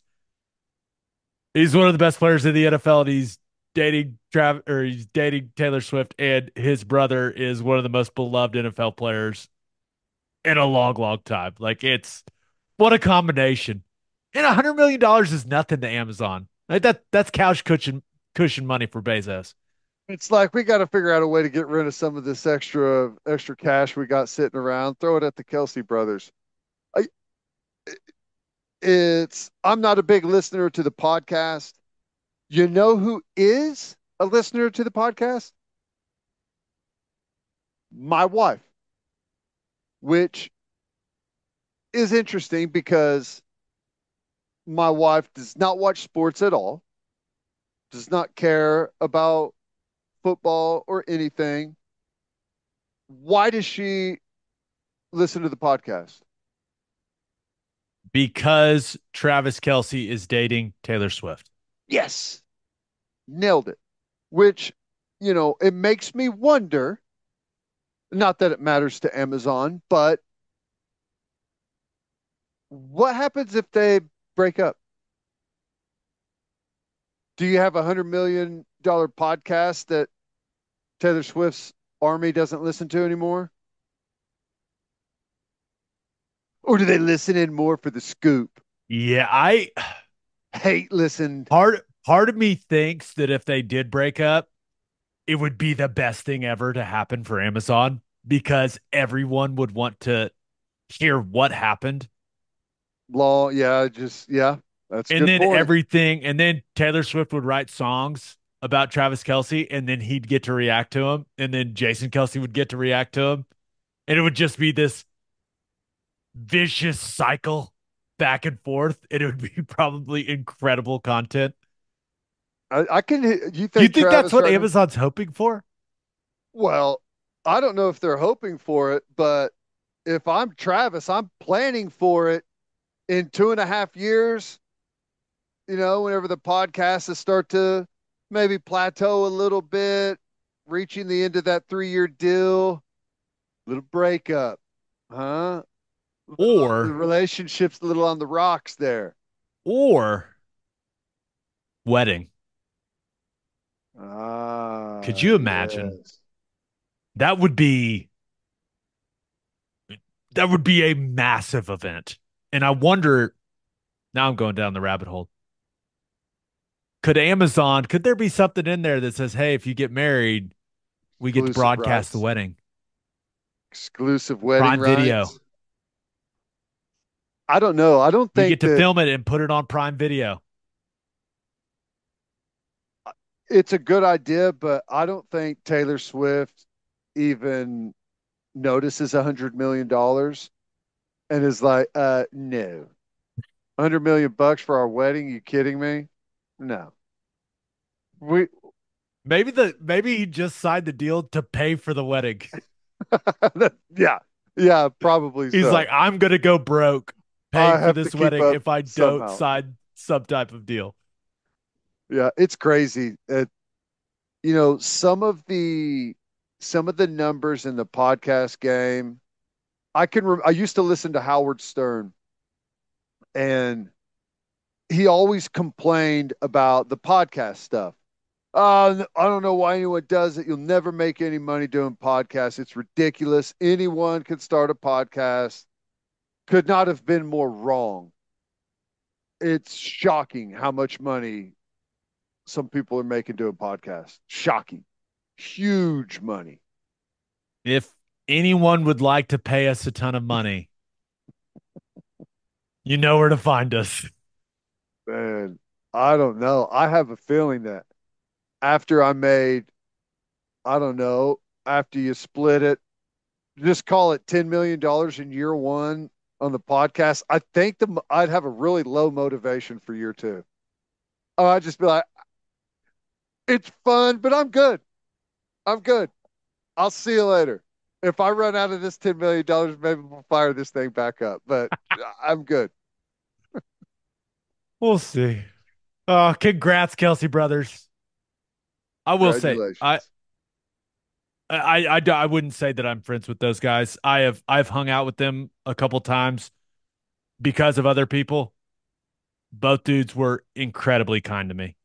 He's one of the best players in the NFL, and he's dating Taylor Swift, and his brother is one of the most beloved NFL players in a long, long time. Like it's what a combination. And $100 million is nothing to Amazon. Like that's couch cushion money for Bezos. It's like we got to figure out a way to get rid of some of this extra cash we got sitting around. Throw it at the Kelce brothers. I, I'm not a big listener to the podcast. You know who is a listener to the podcast? My wife, which is interesting because my wife does not watch sports at all, does not care about football or anything. Why does she listen to the podcast? Because Travis Kelce is dating Taylor Swift. Yes, nailed it. Which, it makes me wonder, not that it matters to Amazon, but what happens if they break up? Do you have $100 million podcast that Taylor Swift's army doesn't listen to anymore? Or do they listen in more for the scoop? Yeah, I Hate listened. part of me thinks that if they did break up, it would be the best thing ever to happen for Amazon because everyone would want to hear what happened. Yeah, that's a And good then point. and then Taylor Swift would write songs about Travis Kelce, and then he'd get to react to him, and then Jason Kelce would get to react to him. And it would just be this vicious cycle back and forth, and it would be probably incredible content. I can, you Do you think think that's Travis what right now? Amazon's hoping for? Well, I don't know if they're hoping for it, but if I'm Travis, I'm planning for it in 2.5 years, whenever the podcasts start to maybe plateau a little bit, reaching the end of that 3-year deal, little breakup, huh? The Or relationship's a little on the rocks there. or wedding. Could Ah, you imagine? yes. That would be that would be a massive event. And I wonder, now I'm going down the rabbit hole. Could there be something in there that says, hey, if you get married, we get to Exclusive broadcast the rights. wedding? Exclusive wedding Prime Video. rights. I don't know. I don't We think get to that film it and put it on Prime Video. it's a good idea, but I don't think Taylor Swift even notices $100 million and is like, no. 100 million bucks for our wedding? You kidding me? No. We Maybe he just signed the deal to pay for the wedding. yeah. Yeah, probably He's like, so. I'm gonna go broke I paying for have to this keep wedding up if I don't somehow. sign some type of deal. Yeah, it's crazy. Some of the numbers in the podcast game. I used to listen to Howard Stern, and he always complained about the podcast stuff. I don't know why anyone does it. You'll never make any money doing podcasts. It's ridiculous. Anyone could start a podcast. Could not have been more wrong. It's shocking how much money some people are making doing podcasts. Shocking. Huge money. If anyone would like to pay us a ton of money, you know where to find us. Man, I don't know. I have a feeling that after I made, I don't know, after you split it, just call it $10 million in year one on the podcast, I think I'd have a really low motivation for year two. Oh, I'd just be like, it's fun, but I'm good. I'm good. I'll see you later. If I run out of this $10 million, maybe we'll fire this thing back up, but I'm good. We'll see. Congrats, Kelce brothers. I will say, Congratulations. I wouldn't say that I'm friends with those guys. I've hung out with them a couple times because of other people. Both dudes were incredibly kind to me.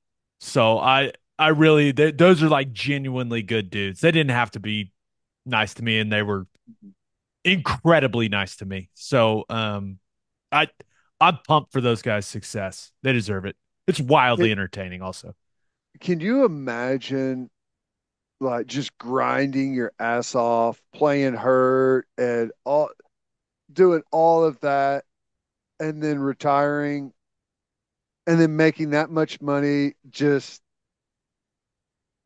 So I really those are like genuinely good dudes. They didn't have to be nice to me, and they were incredibly nice to me. So I I'm pumped for those guys' success. They deserve it. It's Can, wildly entertaining also. can you imagine like just grinding your ass off, playing hurt and all doing all of that and then retiring and then making that much money just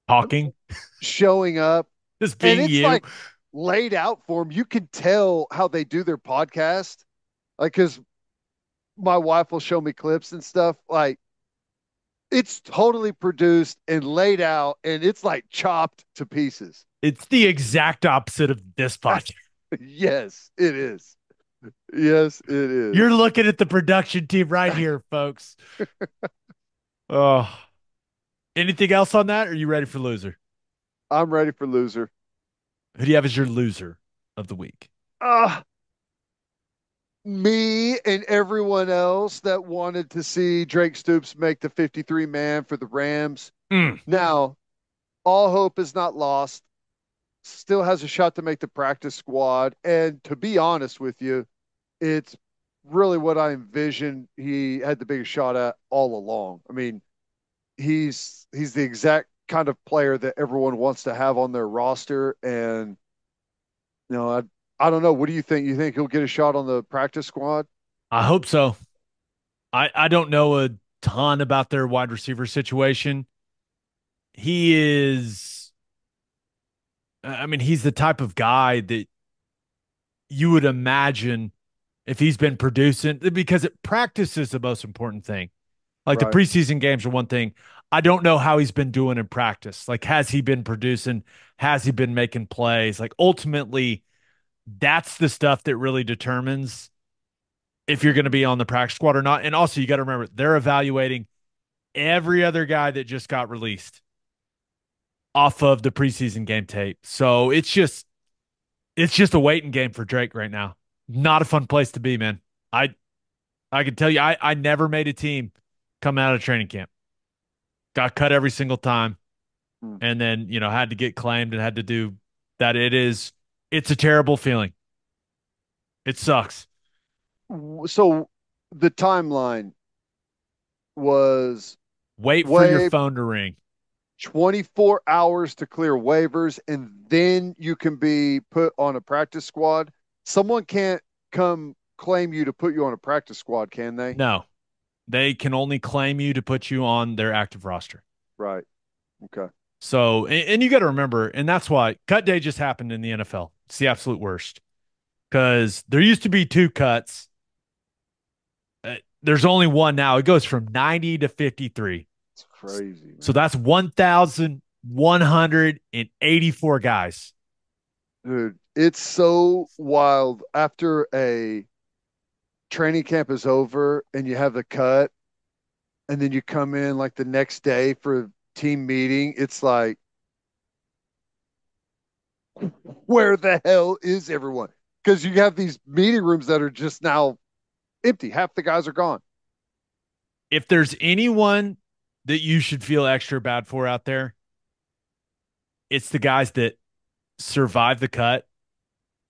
Talking, showing up just and being it's you. like laid out for them. You can tell how they do their podcast. Like, cause my wife will show me clips and stuff. Like, it's totally produced and laid out and it's like chopped to pieces. It's the exact opposite of this podcast. Yes, it is. Yes, it You're is. looking at the production team right here, folks. Oh, anything else on that? Or are you ready for loser? I'm ready for loser. Who do you have as your loser of the week? Ah, me and everyone else that wanted to see Drake Stoops make the 53 man for the Rams. Mm. Now, all hope is not lost. Still has a shot to make the practice squad. And to be honest with you, it's really what I envisioned he had the biggest shot at all along. I mean, he's the exact kind of player that everyone wants to have on their roster. And I don't know. What do you think? You think he'll get a shot on the practice squad? I hope so. I don't know a ton about their wide receiver situation. He is, I mean, he's the type of guy that you would imagine if he's been producing, because practice is the most important thing. Like the Right. preseason games are one thing. I don't know how he's been doing in practice. Like, has he been producing? Has he been making plays? Like, ultimately, that's the stuff that really determines if you're going to be on the practice squad or not. And also, you got to remember, they're evaluating every other guy that just got released off of the preseason game tape. So it's just a waiting game for Drake right now. Not a fun place to be, man. I I can tell you, I never made a team come out of training camp. Got cut every single time, Hmm. and then had to get claimed and had to do that. It's a terrible feeling. It sucks. So the timeline was Wait for your waived phone to ring. 24 hours to clear waivers, and then you can be put on a practice squad. Someone can't come claim you to put you on a practice squad, can they? No, they can only claim you to put you on their active roster. Right. Okay. So, and you got to remember, and that's why cut day just happened in the NFL. It's the absolute worst because there used to be two cuts. There's only one now. It goes from 90 to 53. It's crazy, So man. that's 1,184 guys. Dude, it's so wild after a training camp is over and you have the cut and then you come in like the next day for team meeting. It's like, where the hell is everyone? Because you have these meeting rooms that are just now empty. Half the guys are gone. If there's anyone that you should feel extra bad for out there, it's the guys that survive the cut.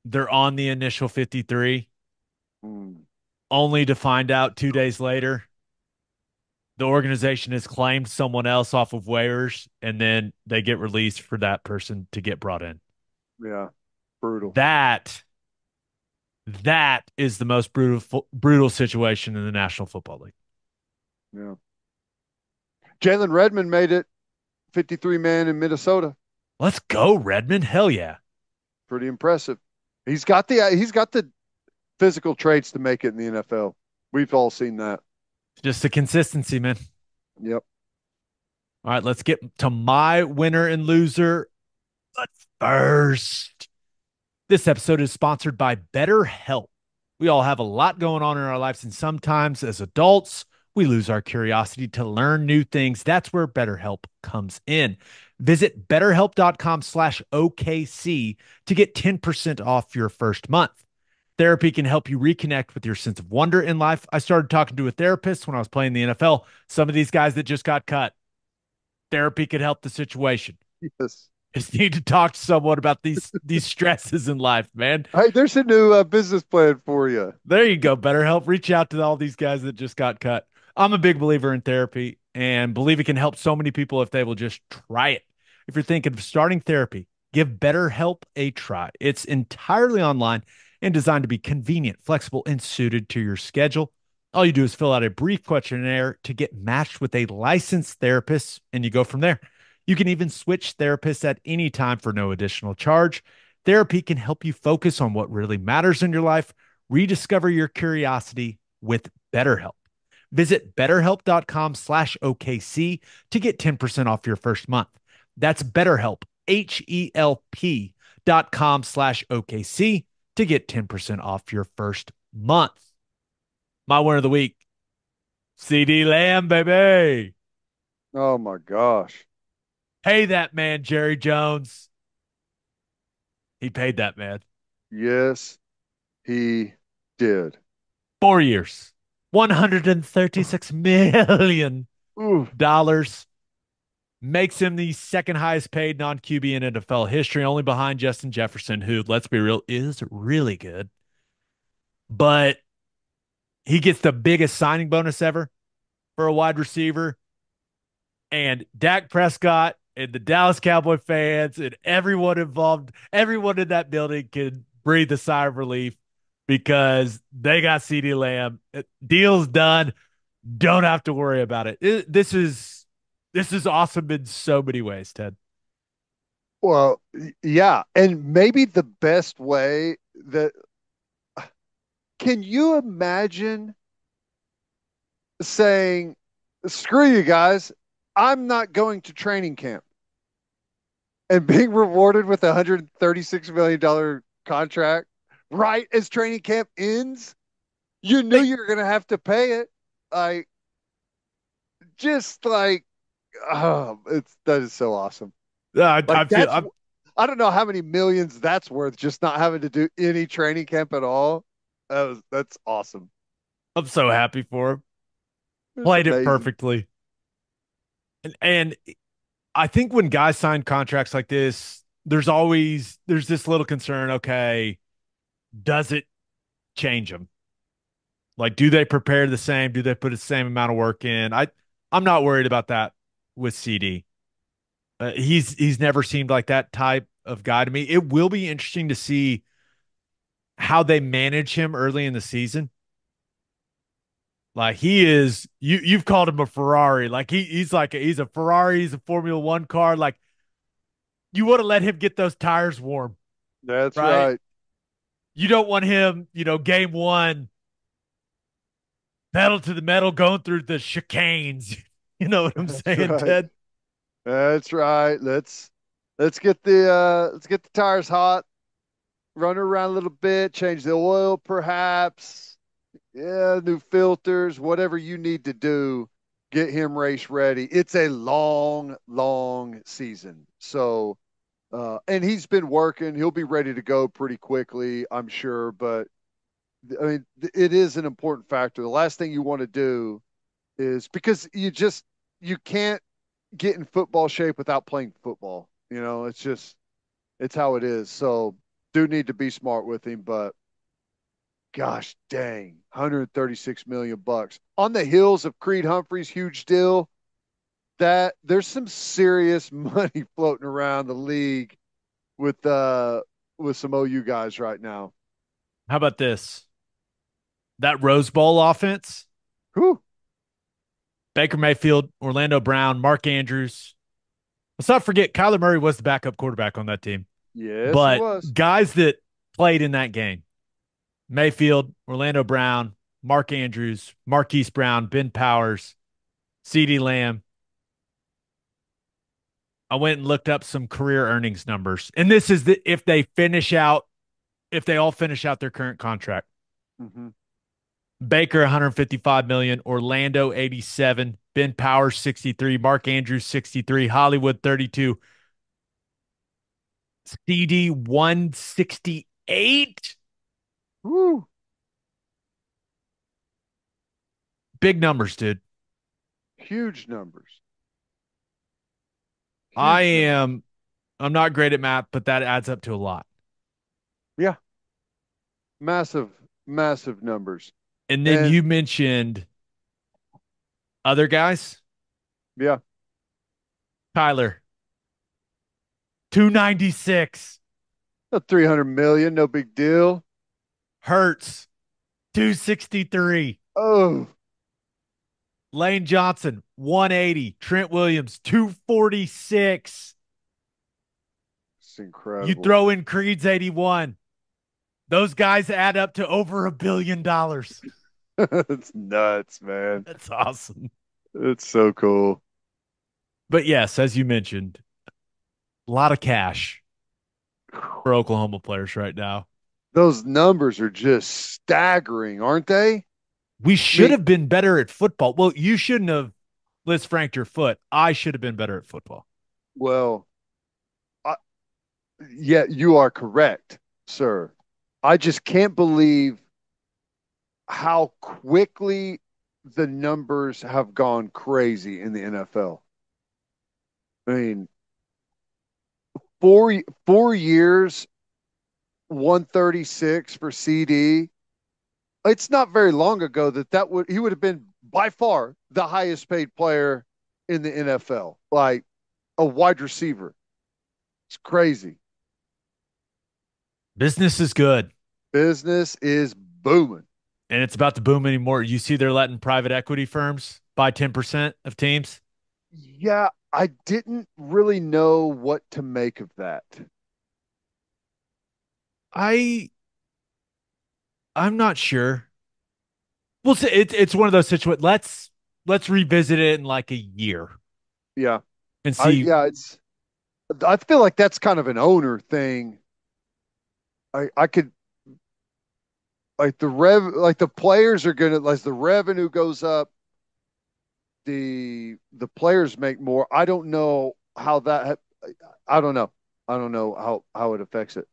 They're on the initial 53, Mm. only to find out 2 days later The organization has claimed someone else off of waivers, and then they get released for that person to get brought in. Yeah, brutal. That that is the most brutal situation in the National Football League. Yeah. Jalen Redmond made it 53 man in Minnesota. Let's go, Redmond. Hell yeah. Pretty impressive. He's got the physical traits to make it in the NFL. We've all seen that. Just the consistency, man. Yep. All right, let's get to my winner and loser. But first, this episode is sponsored by BetterHelp. We all have a lot going on in our lives, and sometimes as adults, we lose our curiosity to learn new things. That's where BetterHelp comes in. Visit betterhelp.com/OKC to get 10% off your first month. Therapy can help you reconnect with your sense of wonder in life. I started talking to a therapist when I was playing the NFL. Some of these guys that just got cut, therapy could help the situation. Yes. Just need to talk to someone about these stresses in life, man. Hey, there's a new business plan for you. There you go. Better help reach out to all these guys that just got cut. I'm a big believer in therapy and believe it can help so many people if they will just try it. If you're thinking of starting therapy, give BetterHelp a try. It's entirely online and designed to be convenient, flexible, and suited to your schedule. All you do is fill out a brief questionnaire to get matched with a licensed therapist, and you go from there. You can even switch therapists at any time for no additional charge. Therapy can help you focus on what really matters in your life. Rediscover your curiosity with BetterHelp. Visit betterhelp.com/OKC to get 10% off your first month. That's BetterHelp, HELP.com/OKC to get 10% off your first month. My winner of the week, CeeDee Lamb, baby. Oh my gosh. Pay that man, Jerry Jones. He paid that man. Yes, he did. 4 years, $136 million Ooh, makes him the second highest paid non QB in NFL history, only behind Justin Jefferson, who, let's be real, is really good. But he gets the biggest signing bonus ever for a wide receiver. And Dak Prescott and the Dallas Cowboy fans and everyone involved, everyone in that building can breathe a sigh of relief because they got CeeDee Lamb. Deal's done. Don't have to worry about it. This is awesome in so many ways, Ted. well, yeah, and maybe the best way that can you imagine saying, "Screw you guys, I'm not going to training camp," and being rewarded with a $136 million contract right as training camp ends? You knew They, you were going to have to pay it. Like, just like, oh, it's that is so awesome. Like I feel I don't know how many millions that's worth just not having to do any training camp at all. That's awesome. I'm so happy for him. It's Played it amazing. perfectly. And I think when guys sign contracts like this, there's this little concern. Okay, does it change them? Like, do they prepare the same? Do they put the same amount of work in? I'm not worried about that with CD. He's never seemed like that type of guy to me. It will be interesting to see how they manage him early in the season. Like he is, you've called him a Ferrari. Like he's a Ferrari. He's a Formula One car. Like you want to let him get those tires warm, That's right? right. You don't want him, game one, pedal to the metal, going through the chicanes. You know what I'm That's saying, right. Ted? That's right. Let's get the tires hot, run around a little bit, change the oil perhaps. Yeah, new filters, whatever you need to do, get him race ready. It's a long, long season. So, and he's been working. He'll be ready to go pretty quickly, I'm sure. But I mean, it is an important factor. The last thing you want to do is because you can't get in football shape without playing football. It's just it's how it is. So do need to be smart with him, but gosh dang, 136 million bucks on the heels of Creed Humphrey's huge deal. That there's some serious money floating around the league with some OU guys right now. How about this? That Rose Bowl offense, Whew. Baker Mayfield, Orlando Brown, Mark Andrews. Let's not forget Kyler Murray was the backup quarterback on that team. Yes, he But was. guys that played in that game, Mayfield, Orlando Brown, Mark Andrews, Marquise Brown, Ben Powers, CeeDee Lamb. I went and looked up some career earnings numbers. And this is if they all finish out their current contract. Mm-hmm. Baker 155 million, Orlando 87, Ben Powers 63, Mark Andrews 63, Hollywood 32, CD 168. Woo. Big numbers, dude. Huge numbers. I Huge numbers. am I'm not great at math, but that adds up to a lot. Yeah. Massive, massive numbers. And then And you mentioned other guys. yeah, Tyler, 296. 300 million, no big deal. Hurts, 263. Oh, Lane Johnson, 180. Trent Williams, 246. it's You incredible. throw in Creed's 81. Those guys add up to over $1 billion. It's nuts, man. That's awesome. It's so cool. But yes, as you mentioned, a lot of cash for Oklahoma players right now. Those numbers are just staggering, aren't they? I We should mean, have been better at football. Well, you shouldn't have. Let's frank your foot. I should have been better at football. well, I, yeah, you are correct, sir. I just can't believe how quickly the numbers have gone crazy in the NFL. I mean, 4 years, 136 for CD. It's not very long ago that would he would have been by far the highest paid player in the NFL, like a wide receiver. It's crazy. Business is good, Business is booming. and it's about to boom anymore. You see, they're letting private equity firms buy 10% of teams. Yeah, I didn't really know what to make of that. I I'm not sure. We'll see. It's one of those situations. Let's revisit it in like a year Yeah, and I see. yeah, it's I feel like that's kind of an owner thing. I could like the players are gonna as the revenue goes up, the players make more. I don't know how that. I don't know. I don't know how it affects it.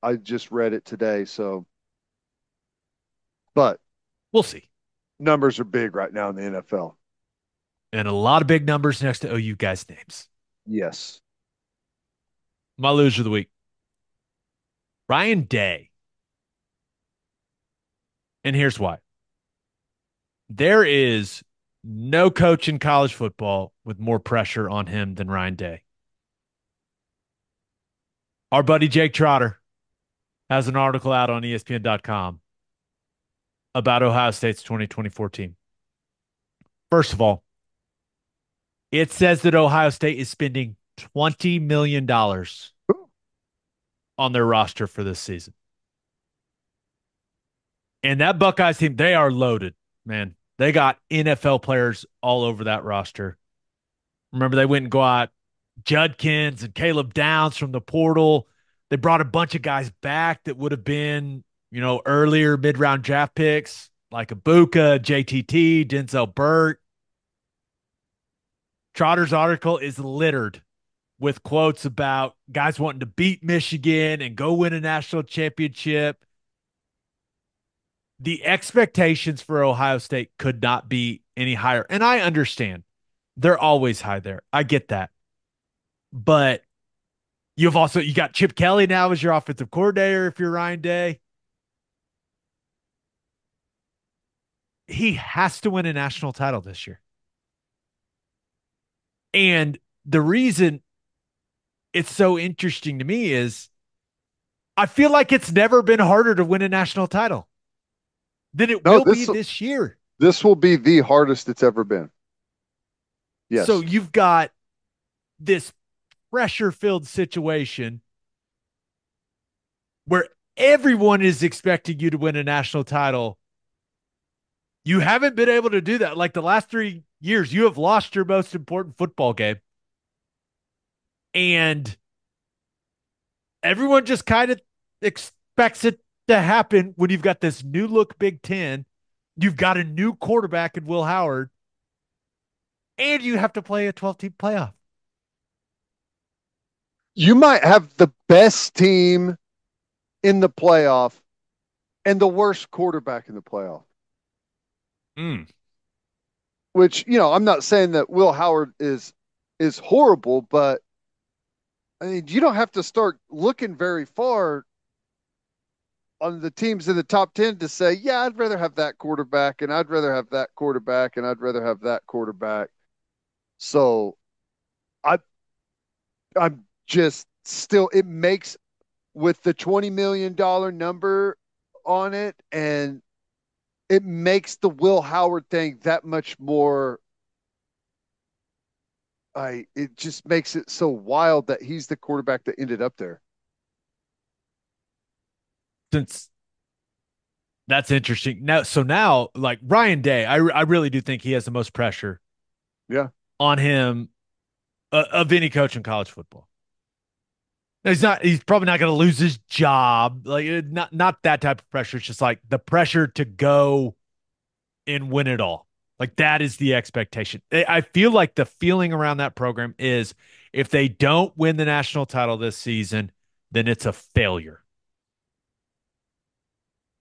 I just read it today, so but We'll see. numbers are big right now in the NFL. And a lot of big numbers next to OU guys' names. Yes. My loser of the week, Ryan Day. And here's why. There is no coach in college football with more pressure on him than Ryan Day. Our buddy Jake Trotter has an article out on ESPN.com about Ohio State's 2024 team. First of all, it says that Ohio State is spending $20 million on their roster for this season. And that Buckeyes team, they are loaded, man. They got NFL players all over that roster. Remember, they went and got Judkins and Caleb Downs from the portal. They brought a bunch of guys back that would have been, earlier mid-round draft picks like Ibuka, JTT, Denzel Burt. Trotter's article is littered with quotes about guys wanting to beat Michigan and go win a national championship. The expectations for Ohio State could not be any higher. And I understand they're always high there. I get that. But you got Chip Kelly now as your offensive coordinator if you're Ryan Day. he has to win a national title this year. And the reason it's so interesting to me is I feel like it's never been harder to win a national title than it No, will be this year. this will be the hardest it's ever been. So Yes. you've got this pressure filled situation where everyone is expecting you to win a national title. You haven't been able to do that. Like the last 3 years, you have lost your most important football game. And everyone just kind of expects it to happen when you've got this new look Big Ten. You've got a new quarterback in Will Howard, and you have to play a 12-team playoff. You might have the best team in the playoff and the worst quarterback in the playoff. Mm. Which, I'm not saying that Will Howard is horrible, but I mean, you don't have to start looking very far on the teams in the top 10 to say, yeah, I'd rather have that quarterback and I'd rather have that quarterback and I'd rather have that quarterback. So I I'm just still it makes with the $20 million number on it, and it makes the Will Howard thing that much more. It just makes it so wild that he's the quarterback that ended up there. Since that's interesting. Now, like Ryan Day, I really do think he has the most pressure Yeah. on him of any coach in college football. He's not. He's probably not going to lose his job. Like not that type of pressure. It's just like the pressure to go and win it all. Like that is the expectation. I feel like the feeling around that program is if they don't win the national title this season, then it's a failure.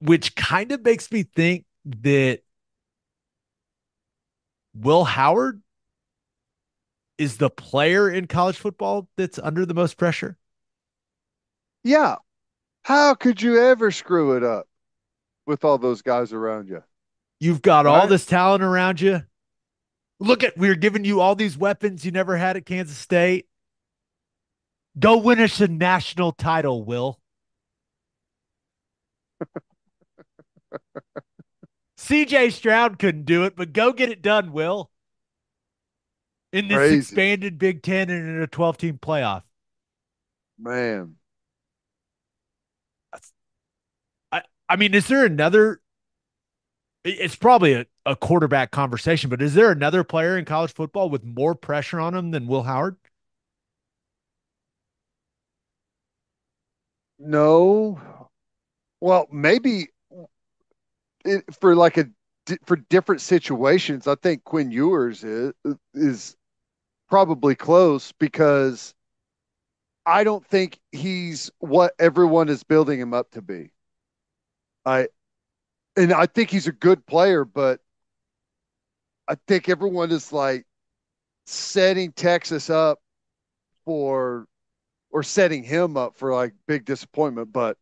Which kind of makes me think that Will Howard is the player in college football that's under the most pressure. Yeah. How could you ever screw it up with all those guys around you? You've got all Right? this talent around you. Look at we're giving you all these weapons you never had at Kansas State. Go win us a national title, Will. CJ Stroud couldn't do it, but go get it done, Will, in this Crazy. expanded Big Ten and in a 12-team playoff. Man. I mean, is there another? It's probably a quarterback conversation, but is there another player in college football with more pressure on him than Will Howard? No. Well, maybe for like for different situations, I think Quinn Ewers is probably close because I don't think he's what everyone is building him up to be. I and I think he's a good player, but I think everyone is like setting Texas up for or setting him up for like big disappointment, but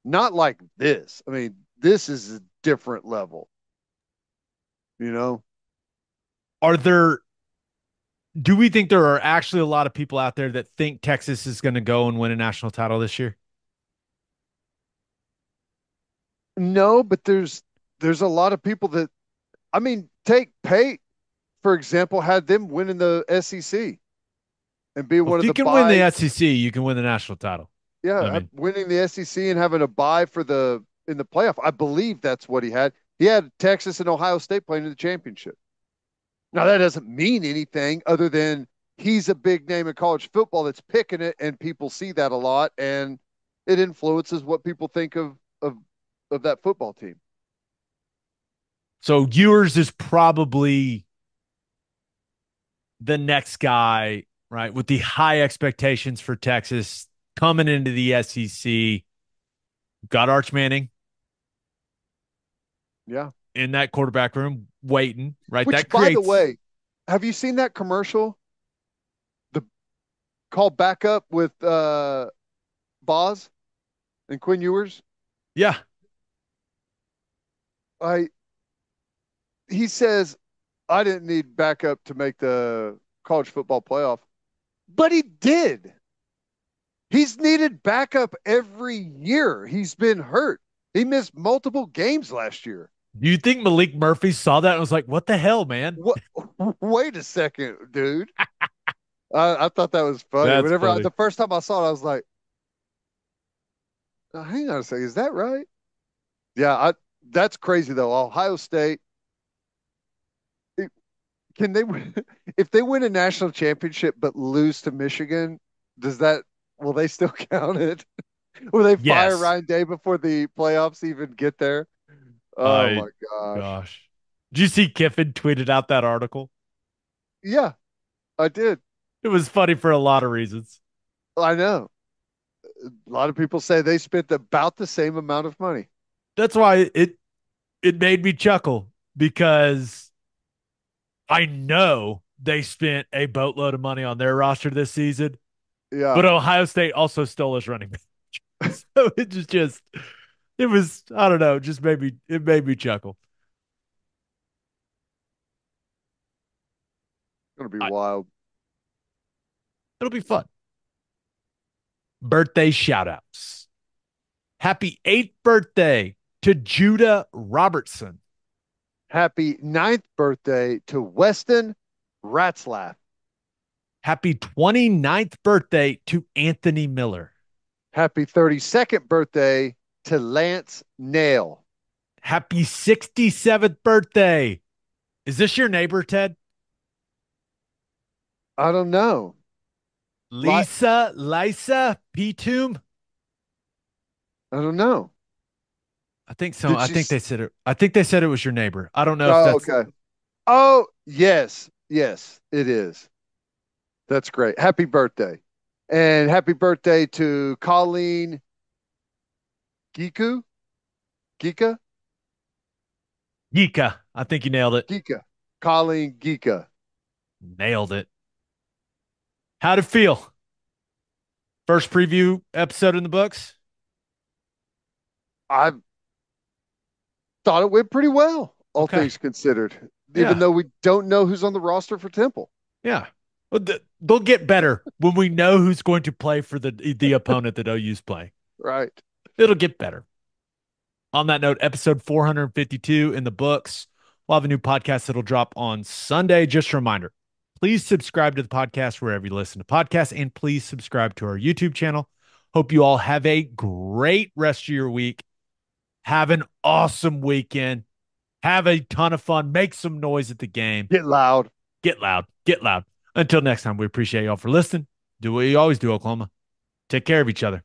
not like this. I mean, this is a different level, you know? Are there do we think there are actually a lot of people out there that think Texas is going to go and win a national title this year? No, but there's a lot of people that I mean, take Pate, for example, had them winning the SEC and be Well, one if of you the can win the bye. SEC, you can win the national title. I Yeah, mean, winning the SEC and having a bye for the in the playoff. I believe that's what he had. He had Texas and Ohio State playing in the championship. Now that doesn't mean anything other than he's a big name in college football that's picking it, and people see that a lot, and it influences what people think of that football team. so Ewers is probably the next guy, right, with the high expectations for Texas coming into the SEC. Got Arch Manning Yeah. in that quarterback room waiting, right? Which, That by the creates, way, have you seen that commercial? The call back up with Boz and Quinn Ewers. yeah. I he says, I didn't need backup to make the college football playoff, but he did. He's needed backup every year. He's been hurt. He missed multiple games last year. Do you think Malik Murphy saw that and was like, what the hell, man? What? Wait a second, dude. I thought that was funny. That's funny. The first time I saw it, I was like, oh, hang on a second, is that right? Yeah, that's crazy though. Ohio State, can they if they win a national championship but lose to Michigan, does that will they still count it? Will they fire Yes. Ryan Day before the playoffs even get there? Oh I my gosh. Gosh. Did you see Kiffin tweeted out that article? Yeah, I did. It was funny for a lot of reasons. I know. A lot of people say they spent about the same amount of money. That's why it made me chuckle because I know they spent a boatload of money on their roster this season, Yeah, but Ohio State also stole his running back. So it was, I don't know, it made me chuckle. it's gonna be I, wild. it'll be fun. Birthday shout outs. Happy 8th birthday to Judah Robertson. Happy ninth birthday to Weston Ratzlaff. Happy 29th birthday to Anthony Miller. Happy 32nd birthday to Lance Nail. Happy 67th birthday. Is this your neighbor, Ted? I don't know. Like, Lisa Petum? I don't know. I think so. Did she? I think they said it was your neighbor. I don't know if Oh, that's okay. Oh, yes. Yes, it is. That's great. Happy birthday. And happy birthday to Colleen Giku? Gika? Yika. I think you nailed it. Gika. Colleen Gika. Nailed it. How'd it feel? First preview episode in the books? I thought it went pretty well, all Okay. things considered, even Yeah. though we don't know who's on the roster for Temple. Yeah. Well, they'll get better when we know who's going to play for the opponent that OU's playing. Right. It'll get better. On that note, episode 452 in the books. We'll have a new podcast that'll drop on Sunday. Just a reminder, please subscribe to the podcast wherever you listen to podcasts, and please subscribe to our YouTube channel. Hope you all have a great rest of your week. Have an awesome weekend. Have a ton of fun. Make some noise at the game. Get loud. Get loud. Get loud. Until next time, we appreciate y'all for listening. Do what you always do, Oklahoma. Take care of each other.